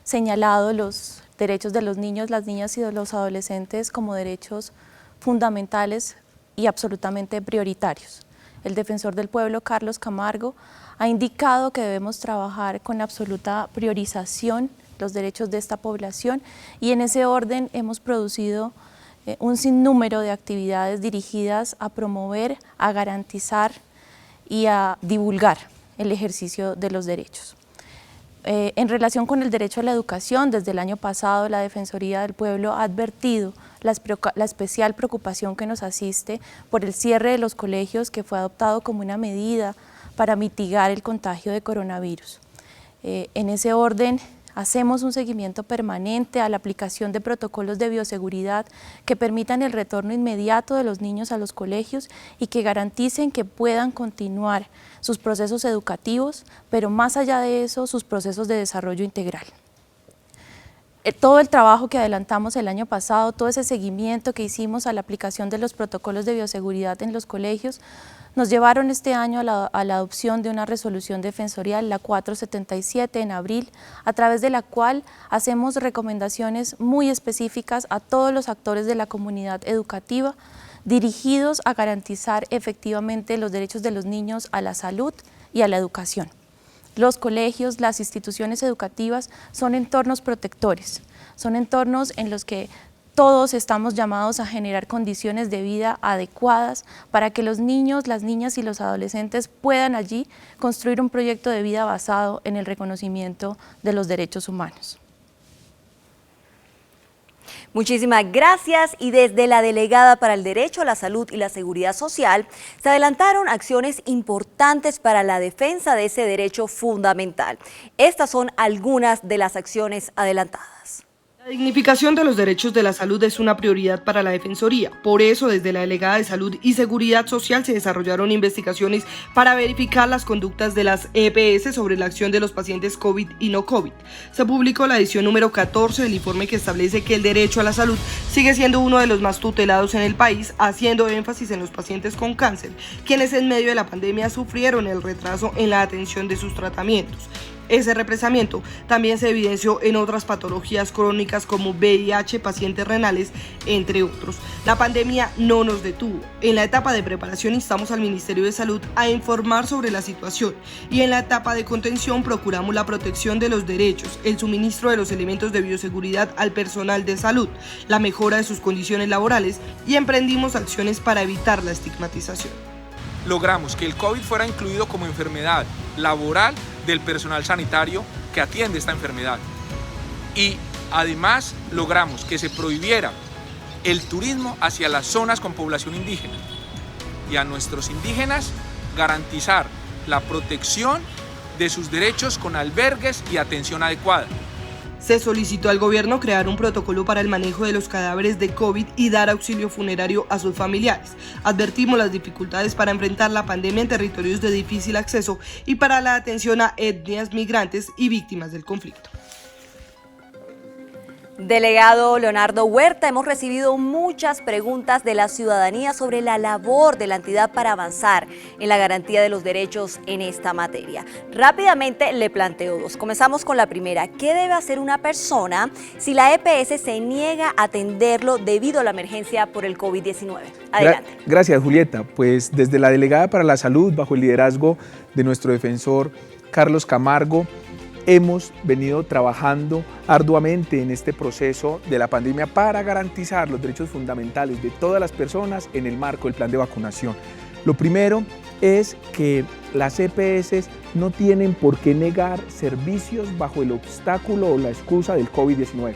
señalado los derechos de los niños, las niñas y de los adolescentes como derechos fundamentales y absolutamente prioritarios. El Defensor del Pueblo, Carlos Camargo, ha indicado que debemos trabajar con absoluta priorización los derechos de esta población y en ese orden hemos producido un sinnúmero de actividades dirigidas a promover, a garantizar y a divulgar el ejercicio de los derechos. En relación con el derecho a la educación, desde el año pasado la Defensoría del Pueblo ha advertido la especial preocupación que nos asiste por el cierre de los colegios que fue adoptado como una medida para mitigar el contagio de coronavirus. En ese orden, hacemos un seguimiento permanente a la aplicación de protocolos de bioseguridad que permitan el retorno inmediato de los niños a los colegios y que garanticen que puedan continuar sus procesos educativos, pero más allá de eso, sus procesos de desarrollo integral. Todo el trabajo que adelantamos el año pasado, todo ese seguimiento que hicimos a la aplicación de los protocolos de bioseguridad en los colegios, nos llevaron este año a la adopción de una resolución defensorial, la 477 en abril, a través de la cual hacemos recomendaciones muy específicas a todos los actores de la comunidad educativa, dirigidos a garantizar efectivamente los derechos de los niños a la salud y a la educación. los colegios, las instituciones educativas son entornos protectores, son entornos en los que todos estamos llamados a generar condiciones de vida adecuadas para que los niños, las niñas y los adolescentes puedan allí construir un proyecto de vida basado en el reconocimiento de los derechos humanos. Muchísimas gracias. Y desde la Delegada para el Derecho a la Salud y la Seguridad Social se adelantaron acciones importantes para la defensa de ese derecho fundamental. Estas son algunas de las acciones adelantadas. La dignificación de los derechos de la salud es una prioridad para la Defensoría. Por eso, desde la Delegada de Salud y Seguridad Social se desarrollaron investigaciones para verificar las conductas de las EPS sobre la acción de los pacientes COVID y no COVID. Se publicó la edición número 14 del informe que establece que el derecho a la salud sigue siendo uno de los más tutelados en el país, haciendo énfasis en los pacientes con cáncer, quienes en medio de la pandemia sufrieron el retraso en la atención de sus tratamientos. Ese represamiento también se evidenció en otras patologías crónicas como VIH, pacientes renales, entre otros. La pandemia no nos detuvo. En la etapa de preparación instamos al Ministerio de Salud a informar sobre la situación y en la etapa de contención procuramos la protección de los derechos, el suministro de los elementos de bioseguridad al personal de salud, la mejora de sus condiciones laborales y emprendimos acciones para evitar la estigmatización. Logramos que el COVID fuera incluido como enfermedad laboral del personal sanitario que atiende esta enfermedad. Y además logramos que se prohibiera el turismo hacia las zonas con población indígena y a nuestros indígenas garantizar la protección de sus derechos con albergues y atención adecuada. Se solicitó al gobierno crear un protocolo para el manejo de los cadáveres de COVID y dar auxilio funerario a sus familiares. Advertimos las dificultades para enfrentar la pandemia en territorios de difícil acceso y para la atención a etnias migrantes y víctimas del conflicto. Delegado Leonardo Huerta, hemos recibido muchas preguntas de la ciudadanía sobre la labor de la entidad para avanzar en la garantía de los derechos en esta materia. Rápidamente le planteo dos. Comenzamos con la primera. ¿Qué debe hacer una persona si la EPS se niega a atenderlo debido a la emergencia por el COVID-19? Adelante. Gracias, Julieta. Pues desde la Delegada para la Salud, bajo el liderazgo de nuestro defensor Carlos Camargo, hemos venido trabajando arduamente en este proceso de la pandemia para garantizar los derechos fundamentales de todas las personas en el marco del plan de vacunación. Lo primero es que las EPS no tienen por qué negar servicios bajo el obstáculo o la excusa del COVID-19.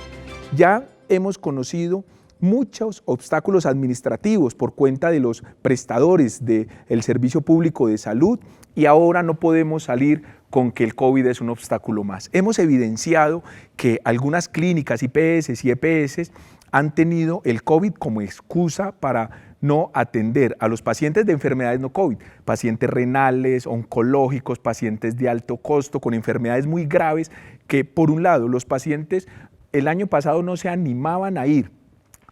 Ya hemos conocido muchos obstáculos administrativos por cuenta de los prestadores del Servicio Público de Salud y ahora no podemos salir con que el COVID es un obstáculo más. Hemos evidenciado que algunas clínicas, IPS y EPS han tenido el COVID como excusa para no atender a los pacientes de enfermedades no COVID, pacientes renales, oncológicos, pacientes de alto costo, con enfermedades muy graves, que por un lado los pacientes el año pasado no se animaban a ir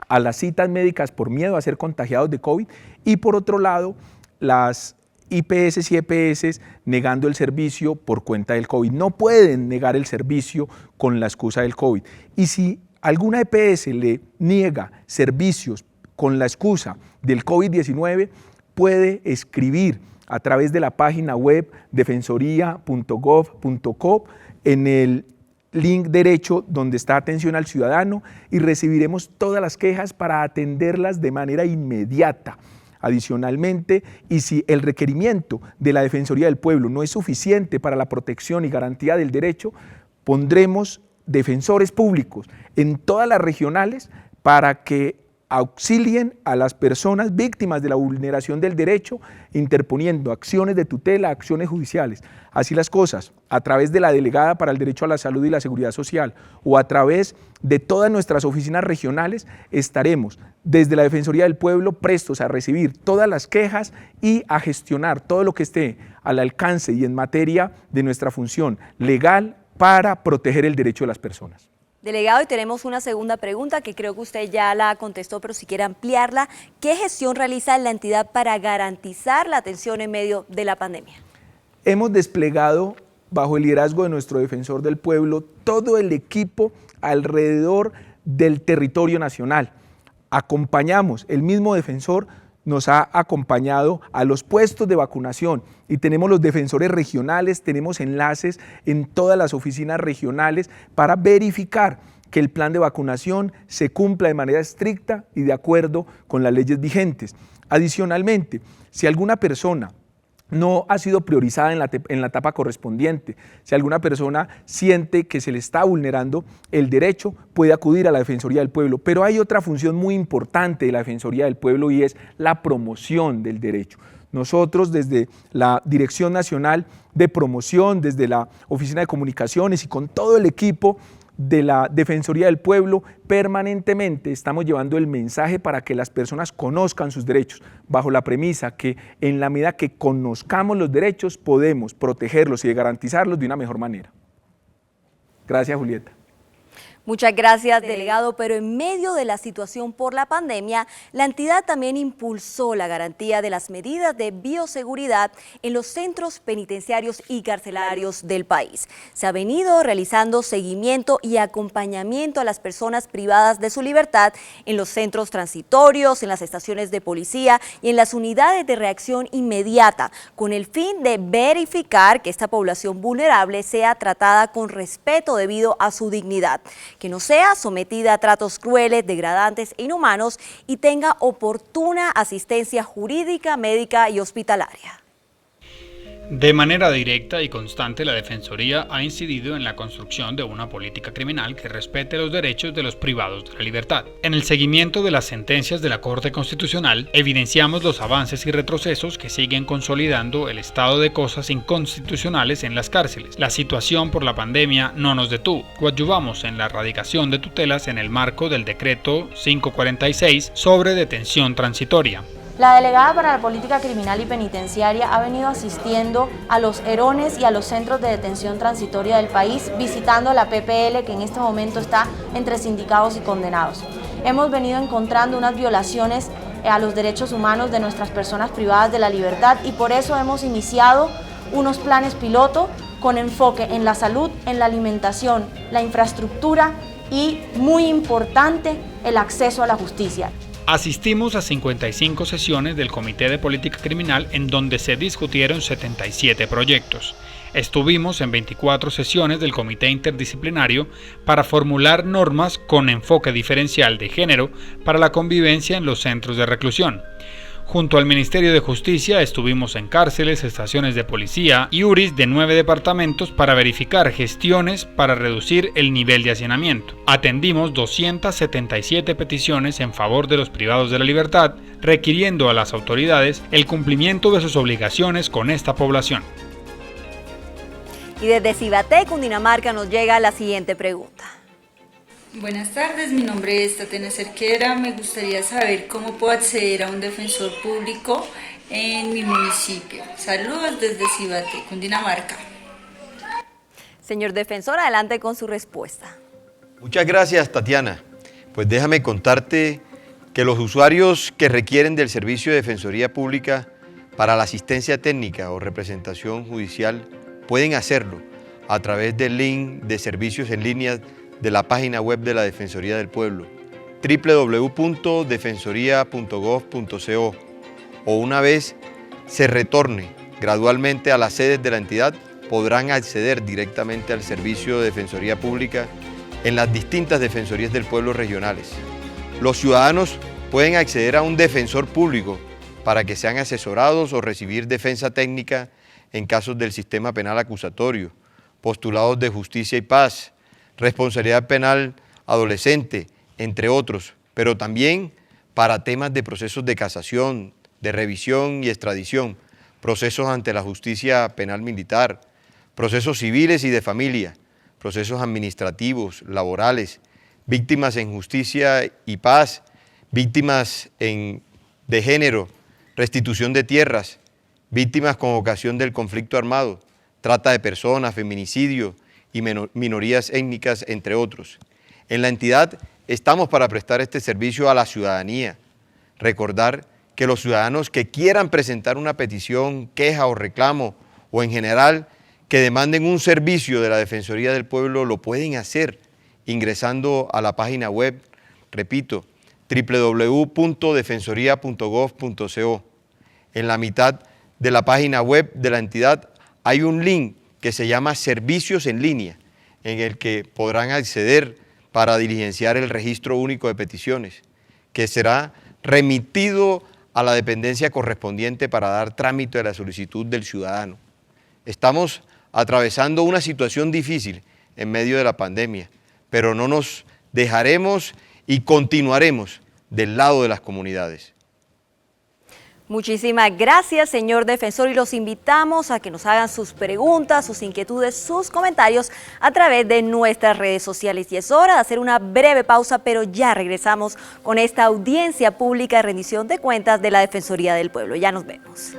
a las citas médicas por miedo a ser contagiados de COVID y por otro lado las IPS y EPS negando el servicio por cuenta del COVID. No pueden negar el servicio con la excusa del COVID. Y si alguna EPS le niega servicios con la excusa del COVID-19, puede escribir a través de la página web defensoría.gov.co en el link derecho donde está atención al ciudadano y recibiremos todas las quejas para atenderlas de manera inmediata. Adicionalmente, y si el requerimiento de la Defensoría del Pueblo no es suficiente para la protección y garantía del derecho, pondremos defensores públicos en todas las regionales para que auxilien a las personas víctimas de la vulneración del derecho, interponiendo acciones de tutela, acciones judiciales. Así las cosas, a través de la Delegada para el Derecho a la Salud y la Seguridad Social o a través de todas nuestras oficinas regionales, estaremos desde la Defensoría del Pueblo prestos a recibir todas las quejas y a gestionar todo lo que esté al alcance y en materia de nuestra función legal para proteger el derecho de las personas. Delegado, y tenemos una segunda pregunta que creo que usted ya la contestó, pero si quiere ampliarla. ¿Qué gestión realiza la entidad para garantizar la atención en medio de la pandemia? Hemos desplegado, bajo el liderazgo de nuestro defensor del pueblo, todo el equipo alrededor del territorio nacional. Acompañamos, el mismo defensor nos ha acompañado a los puestos de vacunación y tenemos los defensores regionales, tenemos enlaces en todas las oficinas regionales para verificar que el plan de vacunación se cumpla de manera estricta y de acuerdo con las leyes vigentes. Adicionalmente, si alguna persona no ha sido priorizada en la etapa correspondiente, si alguna persona siente que se le está vulnerando el derecho, puede acudir a la Defensoría del Pueblo. Pero hay otra función muy importante de la Defensoría del Pueblo y es la promoción del derecho. Nosotros desde la Dirección Nacional de Promoción, desde la Oficina de Comunicaciones y con todo el equipo de la Defensoría del Pueblo, permanentemente estamos llevando el mensaje para que las personas conozcan sus derechos, bajo la premisa que en la medida que conozcamos los derechos podemos protegerlos y garantizarlos de una mejor manera. Gracias, Julieta. Muchas gracias, delegado, pero en medio de la situación por la pandemia, la entidad también impulsó la garantía de las medidas de bioseguridad en los centros penitenciarios y carcelarios del país. Se ha venido realizando seguimiento y acompañamiento a las personas privadas de su libertad en los centros transitorios, en las estaciones de policía y en las unidades de reacción inmediata, con el fin de verificar que esta población vulnerable sea tratada con respeto debido a su dignidad, que no sea sometida a tratos crueles, degradantes e inhumanos y tenga oportuna asistencia jurídica, médica y hospitalaria. De manera directa y constante, la Defensoría ha incidido en la construcción de una política criminal que respete los derechos de los privados de la libertad. En el seguimiento de las sentencias de la Corte Constitucional, evidenciamos los avances y retrocesos que siguen consolidando el estado de cosas inconstitucionales en las cárceles. La situación por la pandemia no nos detuvo. Coadyuvamos en la erradicación de tutelas en el marco del Decreto 546 sobre detención transitoria. La delegada para la política criminal y penitenciaria ha venido asistiendo a los ERONES y a los centros de detención transitoria del país, visitando la PPL que en este momento está entre sindicados y condenados. Hemos venido encontrando unas violaciones a los derechos humanos de nuestras personas privadas de la libertad y por eso hemos iniciado unos planes piloto con enfoque en la salud, en la alimentación, la infraestructura y, muy importante, el acceso a la justicia. Asistimos a 55 sesiones del Comité de Política Criminal en donde se discutieron 77 proyectos. Estuvimos en 24 sesiones del Comité Interdisciplinario para formular normas con enfoque diferencial de género para la convivencia en los centros de reclusión. Junto al Ministerio de Justicia estuvimos en cárceles, estaciones de policía y URIs de 9 departamentos para verificar gestiones para reducir el nivel de hacinamiento. Atendimos 277 peticiones en favor de los privados de la libertad, requiriendo a las autoridades el cumplimiento de sus obligaciones con esta población. Y desde Cibatec, Cundinamarca, nos llega la siguiente pregunta. Buenas tardes, mi nombre es Tatiana Cerquera. Me gustaría saber cómo puedo acceder a un defensor público en mi municipio. Saludos desde Cibatec, Cundinamarca. Señor defensor, adelante con su respuesta. Muchas gracias, Tatiana. Pues déjame contarte que los usuarios que requieren del servicio de Defensoría Pública para la asistencia técnica o representación judicial pueden hacerlo a través del link de servicios en línea de la página web de la Defensoría del Pueblo, www.defensoria.gov.co, o una vez se retorne gradualmente a las sedes de la entidad, podrán acceder directamente al servicio de Defensoría Pública en las distintas Defensorías del Pueblo regionales. Los ciudadanos pueden acceder a un defensor público para que sean asesorados o recibir defensa técnica en casos del sistema penal acusatorio, postulados de justicia y paz, responsabilidad penal adolescente, entre otros, pero también para temas de procesos de casación, de revisión y extradición, procesos ante la justicia penal militar, procesos civiles y de familia, procesos administrativos, laborales, víctimas en justicia y paz, víctimas de género, restitución de tierras, víctimas con ocasión del conflicto armado, trata de personas, feminicidio y minorías étnicas, entre otros. En la entidad estamos para prestar este servicio a la ciudadanía. Recordar que los ciudadanos que quieran presentar una petición, queja o reclamo, o en general que demanden un servicio de la Defensoría del Pueblo, lo pueden hacer ingresando a la página web, repito, www.defensoría.gov.co. En la mitad de la página web de la entidad hay un link que se llama Servicios en línea, en el que podrán acceder para diligenciar el registro único de peticiones, que será remitido a la dependencia correspondiente para dar trámite a la solicitud del ciudadano. Estamos atravesando una situación difícil en medio de la pandemia, pero no nos dejaremos y continuaremos del lado de las comunidades. Muchísimas gracias, señor defensor, y los invitamos a que nos hagan sus preguntas, sus inquietudes, sus comentarios a través de nuestras redes sociales. Y es hora de hacer una breve pausa, pero ya regresamos con esta audiencia pública de rendición de cuentas de la Defensoría del Pueblo. Ya nos vemos.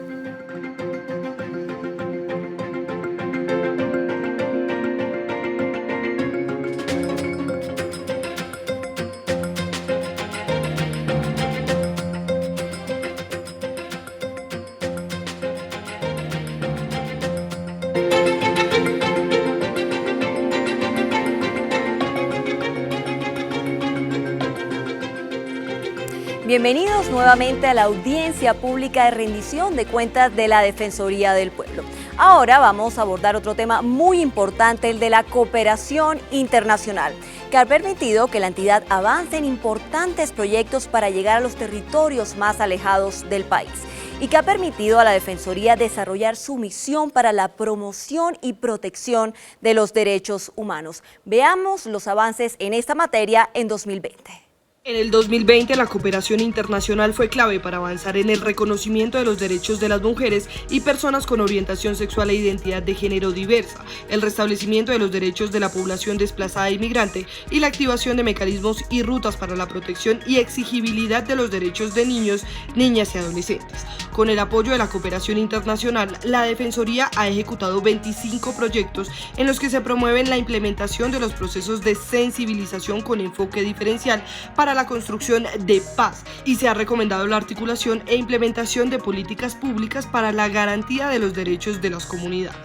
Bienvenidos nuevamente a la audiencia pública de rendición de cuentas de la Defensoría del Pueblo. Ahora vamos a abordar otro tema muy importante, el de la cooperación internacional, que ha permitido que la entidad avance en importantes proyectos para llegar a los territorios más alejados del país y que ha permitido a la Defensoría desarrollar su misión para la promoción y protección de los derechos humanos. Veamos los avances en esta materia en 2020. En el 2020, la cooperación internacional fue clave para avanzar en el reconocimiento de los derechos de las mujeres y personas con orientación sexual e identidad de género diversa, el restablecimiento de los derechos de la población desplazada e inmigrante y la activación de mecanismos y rutas para la protección y exigibilidad de los derechos de niños, niñas y adolescentes. Con el apoyo de la cooperación internacional, la Defensoría ha ejecutado 25 proyectos en los que se promueven la implementación de los procesos de sensibilización con enfoque diferencial para la construcción de paz y se ha recomendado la articulación e implementación de políticas públicas para la garantía de los derechos de las comunidades.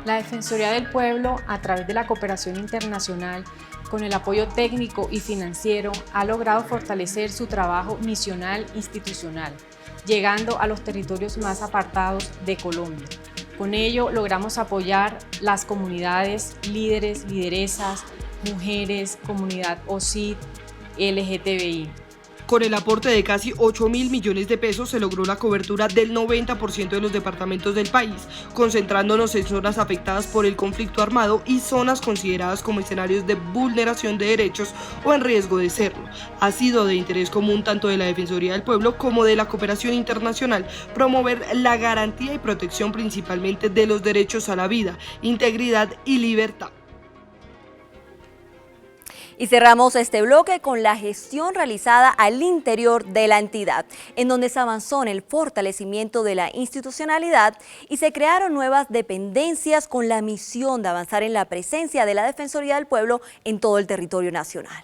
La Defensoría del Pueblo, a través de la cooperación internacional, con el apoyo técnico y financiero, ha logrado fortalecer su trabajo misional institucional, llegando a los territorios más apartados de Colombia. Con ello logramos apoyar las comunidades, líderes, lideresas, mujeres, comunidad OSID, LGTBI. Con el aporte de casi 8.000 millones de pesos se logró la cobertura del 90% de los departamentos del país, concentrándonos en zonas afectadas por el conflicto armado y zonas consideradas como escenarios de vulneración de derechos o en riesgo de serlo. Ha sido de interés común tanto de la Defensoría del Pueblo como de la cooperación internacional promover la garantía y protección principalmente de los derechos a la vida, integridad y libertad. Y cerramos este bloque con la gestión realizada al interior de la entidad, en donde se avanzó en el fortalecimiento de la institucionalidad y se crearon nuevas dependencias con la misión de avanzar en la presencia de la Defensoría del Pueblo en todo el territorio nacional.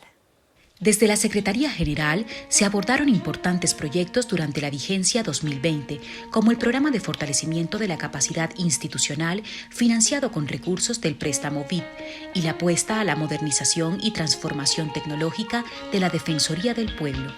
Desde la Secretaría General se abordaron importantes proyectos durante la vigencia 2020, como el Programa de Fortalecimiento de la Capacidad Institucional financiado con recursos del préstamo BID y la apuesta a la modernización y transformación tecnológica de la Defensoría del Pueblo.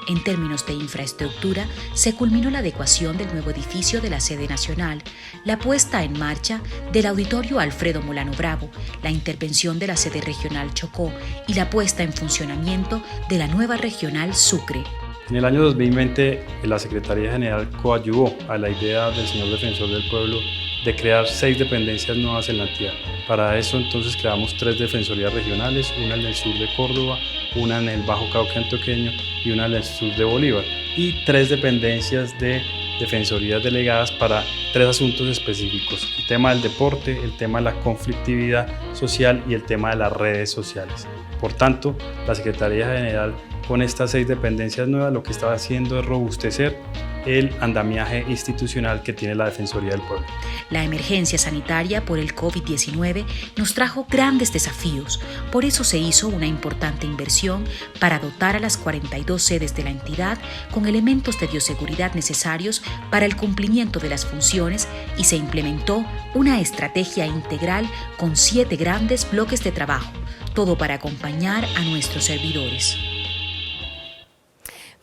En términos de infraestructura, se culminó la adecuación del nuevo edificio de la sede nacional, la puesta en marcha del Auditorio Alfredo Molano Bravo, la intervención de la sede regional Chocó y la puesta en funcionamiento de la nueva regional Sucre. En el año 2020, la Secretaría General coadyuvó a la idea del señor Defensor del Pueblo de crear 6 dependencias nuevas en la entidad. Para eso entonces creamos 3 defensorías regionales, una en el sur de Córdoba, una en el Bajo Cauca antioqueño y una en el sur de Bolívar, y 3 dependencias de defensorías delegadas para 3 asuntos específicos: el tema del deporte, el tema de la conflictividad social y el tema de las redes sociales. Por tanto, la Secretaría General, con estas 6 dependencias nuevas, lo que está haciendo es robustecer el andamiaje institucional que tiene la Defensoría del Pueblo. La emergencia sanitaria por el COVID-19 nos trajo grandes desafíos. Por eso se hizo una importante inversión para dotar a las 42 sedes de la entidad con elementos de bioseguridad necesarios para el cumplimiento de las funciones y se implementó una estrategia integral con 7 grandes bloques de trabajo, todo para acompañar a nuestros servidores.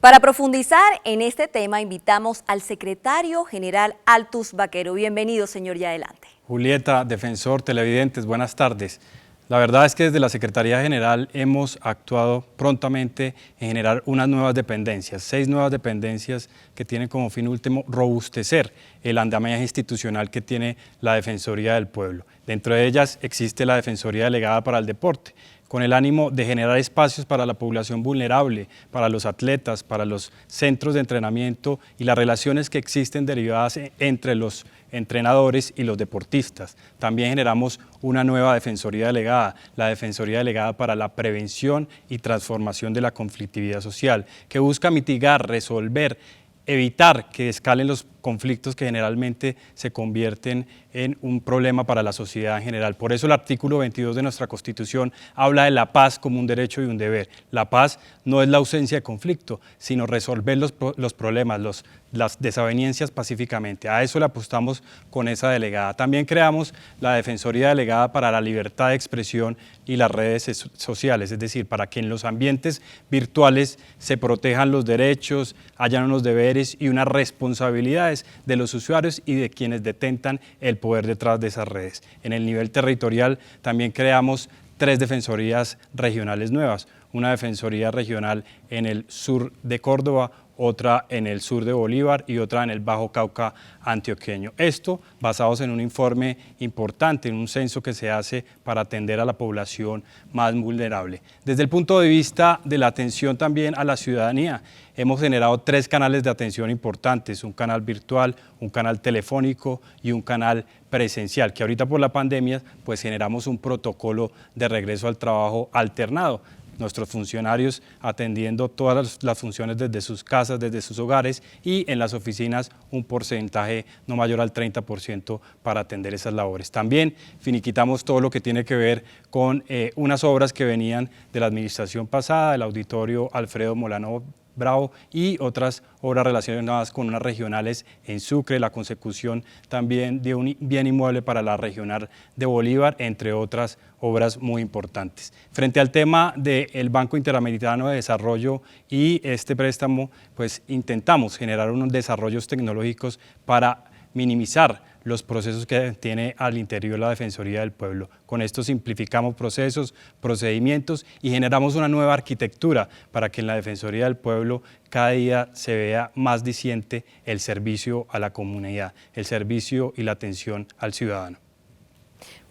Para profundizar en este tema, invitamos al secretario general Altus Vaquero. Bienvenido, señor, y adelante. Julieta, defensor, televidentes, buenas tardes. La verdad es que desde la Secretaría General hemos actuado prontamente en generar unas nuevas dependencias, 6 nuevas dependencias que tienen como fin último robustecer el andamiaje institucional que tiene la Defensoría del Pueblo. Dentro de ellas existe la Defensoría Delegada para el Deporte, con el ánimo de generar espacios para la población vulnerable, para los atletas, para los centros de entrenamiento y las relaciones que existen derivadas entre los entrenadores y los deportistas. También generamos una nueva Defensoría Delegada, la Defensoría Delegada para la Prevención y Transformación de la Conflictividad Social, que busca mitigar, resolver, evitar que escalen los conflictos que generalmente se convierten en un problema para la sociedad en general. Por eso el artículo 22 de nuestra Constitución habla de la paz como un derecho y un deber. La paz no es la ausencia de conflicto, sino resolver los problemas, las desavenencias pacíficamente. A eso le apostamos con esa delegada. También creamos la Defensoría Delegada para la Libertad de Expresión y las redes sociales, es decir, para que en los ambientes virtuales se protejan los derechos, hayan unos deberes y unas responsabilidades de los usuarios y de quienes detentan el poder detrás de esas redes. En el nivel territorial también creamos 3 defensorías regionales nuevas, una defensoría regional en el sur de Córdoba, otra en el sur de Bolívar y otra en el Bajo Cauca antioqueño. Esto basados en un informe importante, en un censo que se hace para atender a la población más vulnerable. Desde el punto de vista de la atención también a la ciudadanía, hemos generado 3 canales de atención importantes, un canal virtual, un canal telefónico y un canal presencial, que ahorita por la pandemia pues generamos un protocolo de regreso al trabajo alternado. Nuestros funcionarios atendiendo todas las funciones desde sus casas, desde sus hogares, y en las oficinas un porcentaje no mayor al 30% para atender esas labores. También finiquitamos todo lo que tiene que ver con unas obras que venían de la administración pasada, del auditorio Alfredo Molano Bravo y otras obras relacionadas con unas regionales en Sucre, la consecución también de un bien inmueble para la regional de Bolívar, entre otras obras muy importantes. Frente al tema del Banco Interamericano de Desarrollo y este préstamo, pues intentamos generar unos desarrollos tecnológicos para minimizar los procesos que tiene al interior la Defensoría del Pueblo. Con esto simplificamos procesos, procedimientos y generamos una nueva arquitectura para que en la Defensoría del Pueblo cada día se vea más diciente el servicio a la comunidad, el servicio y la atención al ciudadano.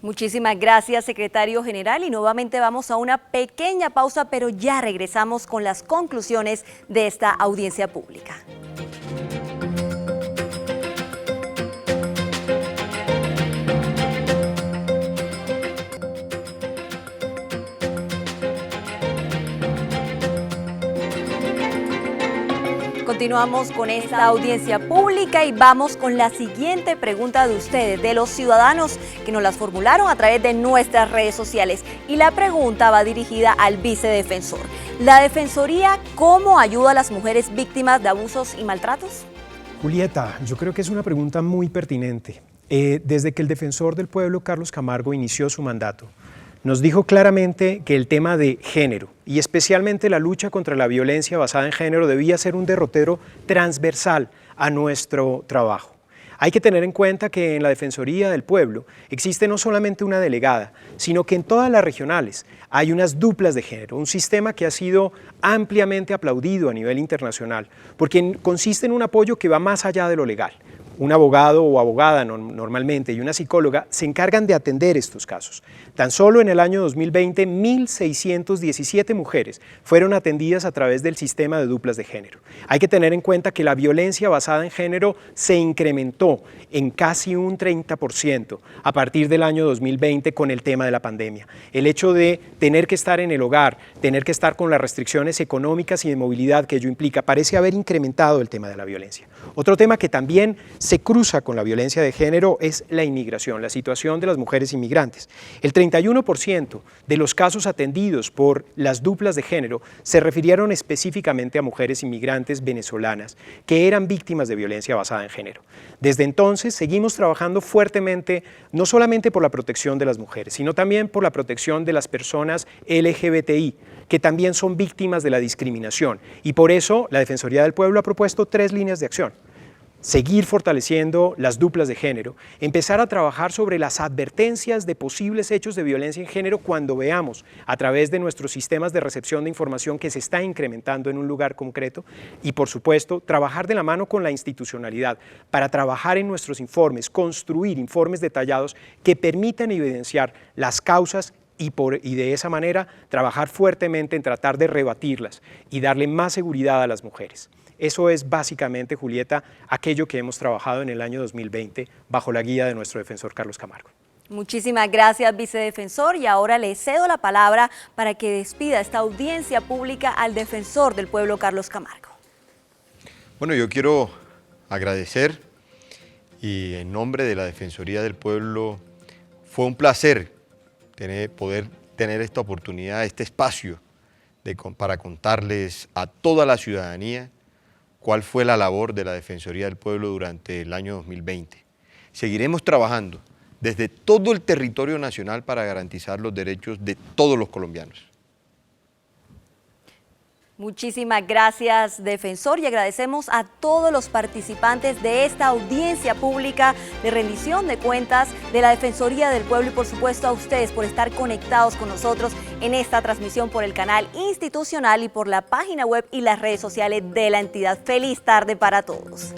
Muchísimas gracias, secretario general, y nuevamente vamos a una pequeña pausa, pero ya regresamos con las conclusiones de esta audiencia pública. Continuamos con esta audiencia pública y vamos con la siguiente pregunta de ustedes, de los ciudadanos que nos las formularon a través de nuestras redes sociales. Y la pregunta va dirigida al vicedefensor. ¿La Defensoría cómo ayuda a las mujeres víctimas de abusos y maltratos? Julieta, yo creo que es una pregunta muy pertinente. Desde que el defensor del pueblo, Carlos Camargo, inició su mandato, nos dijo claramente que el tema de género y especialmente la lucha contra la violencia basada en género debía ser un derrotero transversal a nuestro trabajo. Hay que tener en cuenta que en la Defensoría del Pueblo existe no solamente una delegada, sino que en todas las regionales hay unas duplas de género, un sistema que ha sido ampliamente aplaudido a nivel internacional, porque consiste en un apoyo que va más allá de lo legal. Un abogado o abogada normalmente y una psicóloga se encargan de atender estos casos. Tan solo en el año 2020, 1.617 mujeres fueron atendidas a través del sistema de duplas de género. Hay que tener en cuenta que la violencia basada en género se incrementó en casi un 30% a partir del año 2020 con el tema de la pandemia. El hecho de tener que estar en el hogar, tener que estar con las restricciones económicas y de movilidad que ello implica, parece haber incrementado el tema de la violencia. Otro tema que también se cruza con la violencia de género es la inmigración, la situación de las mujeres inmigrantes. El 31% de los casos atendidos por las duplas de género se refirieron específicamente a mujeres inmigrantes venezolanas que eran víctimas de violencia basada en género. Desde entonces seguimos trabajando fuertemente no solamente por la protección de las mujeres, sino también por la protección de las personas LGBTI, que también son víctimas de la discriminación. Y por eso la Defensoría del Pueblo ha propuesto 3 líneas de acción. Seguir fortaleciendo las duplas de género, empezar a trabajar sobre las advertencias de posibles hechos de violencia en género cuando veamos a través de nuestros sistemas de recepción de información que se está incrementando en un lugar concreto y, por supuesto, trabajar de la mano con la institucionalidad para trabajar en nuestros informes, construir informes detallados que permitan evidenciar las causas y de esa manera trabajar fuertemente en tratar de rebatirlas y darle más seguridad a las mujeres. Eso es básicamente, Julieta, aquello que hemos trabajado en el año 2020 bajo la guía de nuestro defensor Carlos Camargo. Muchísimas gracias, vicedefensor, y ahora le cedo la palabra para que despida esta audiencia pública al defensor del pueblo, Carlos Camargo. Bueno, yo quiero agradecer y en nombre de la Defensoría del Pueblo fue un placer poder tener esta oportunidad, este espacio para contarles a toda la ciudadanía cuál fue la labor de la Defensoría del Pueblo durante el año 2020. Seguiremos trabajando desde todo el territorio nacional para garantizar los derechos de todos los colombianos. Muchísimas gracias, defensor, y agradecemos a todos los participantes de esta audiencia pública de rendición de cuentas de la Defensoría del Pueblo y, por supuesto, a ustedes por estar conectados con nosotros en esta transmisión por el canal institucional y por la página web y las redes sociales de la entidad. Feliz tarde para todos.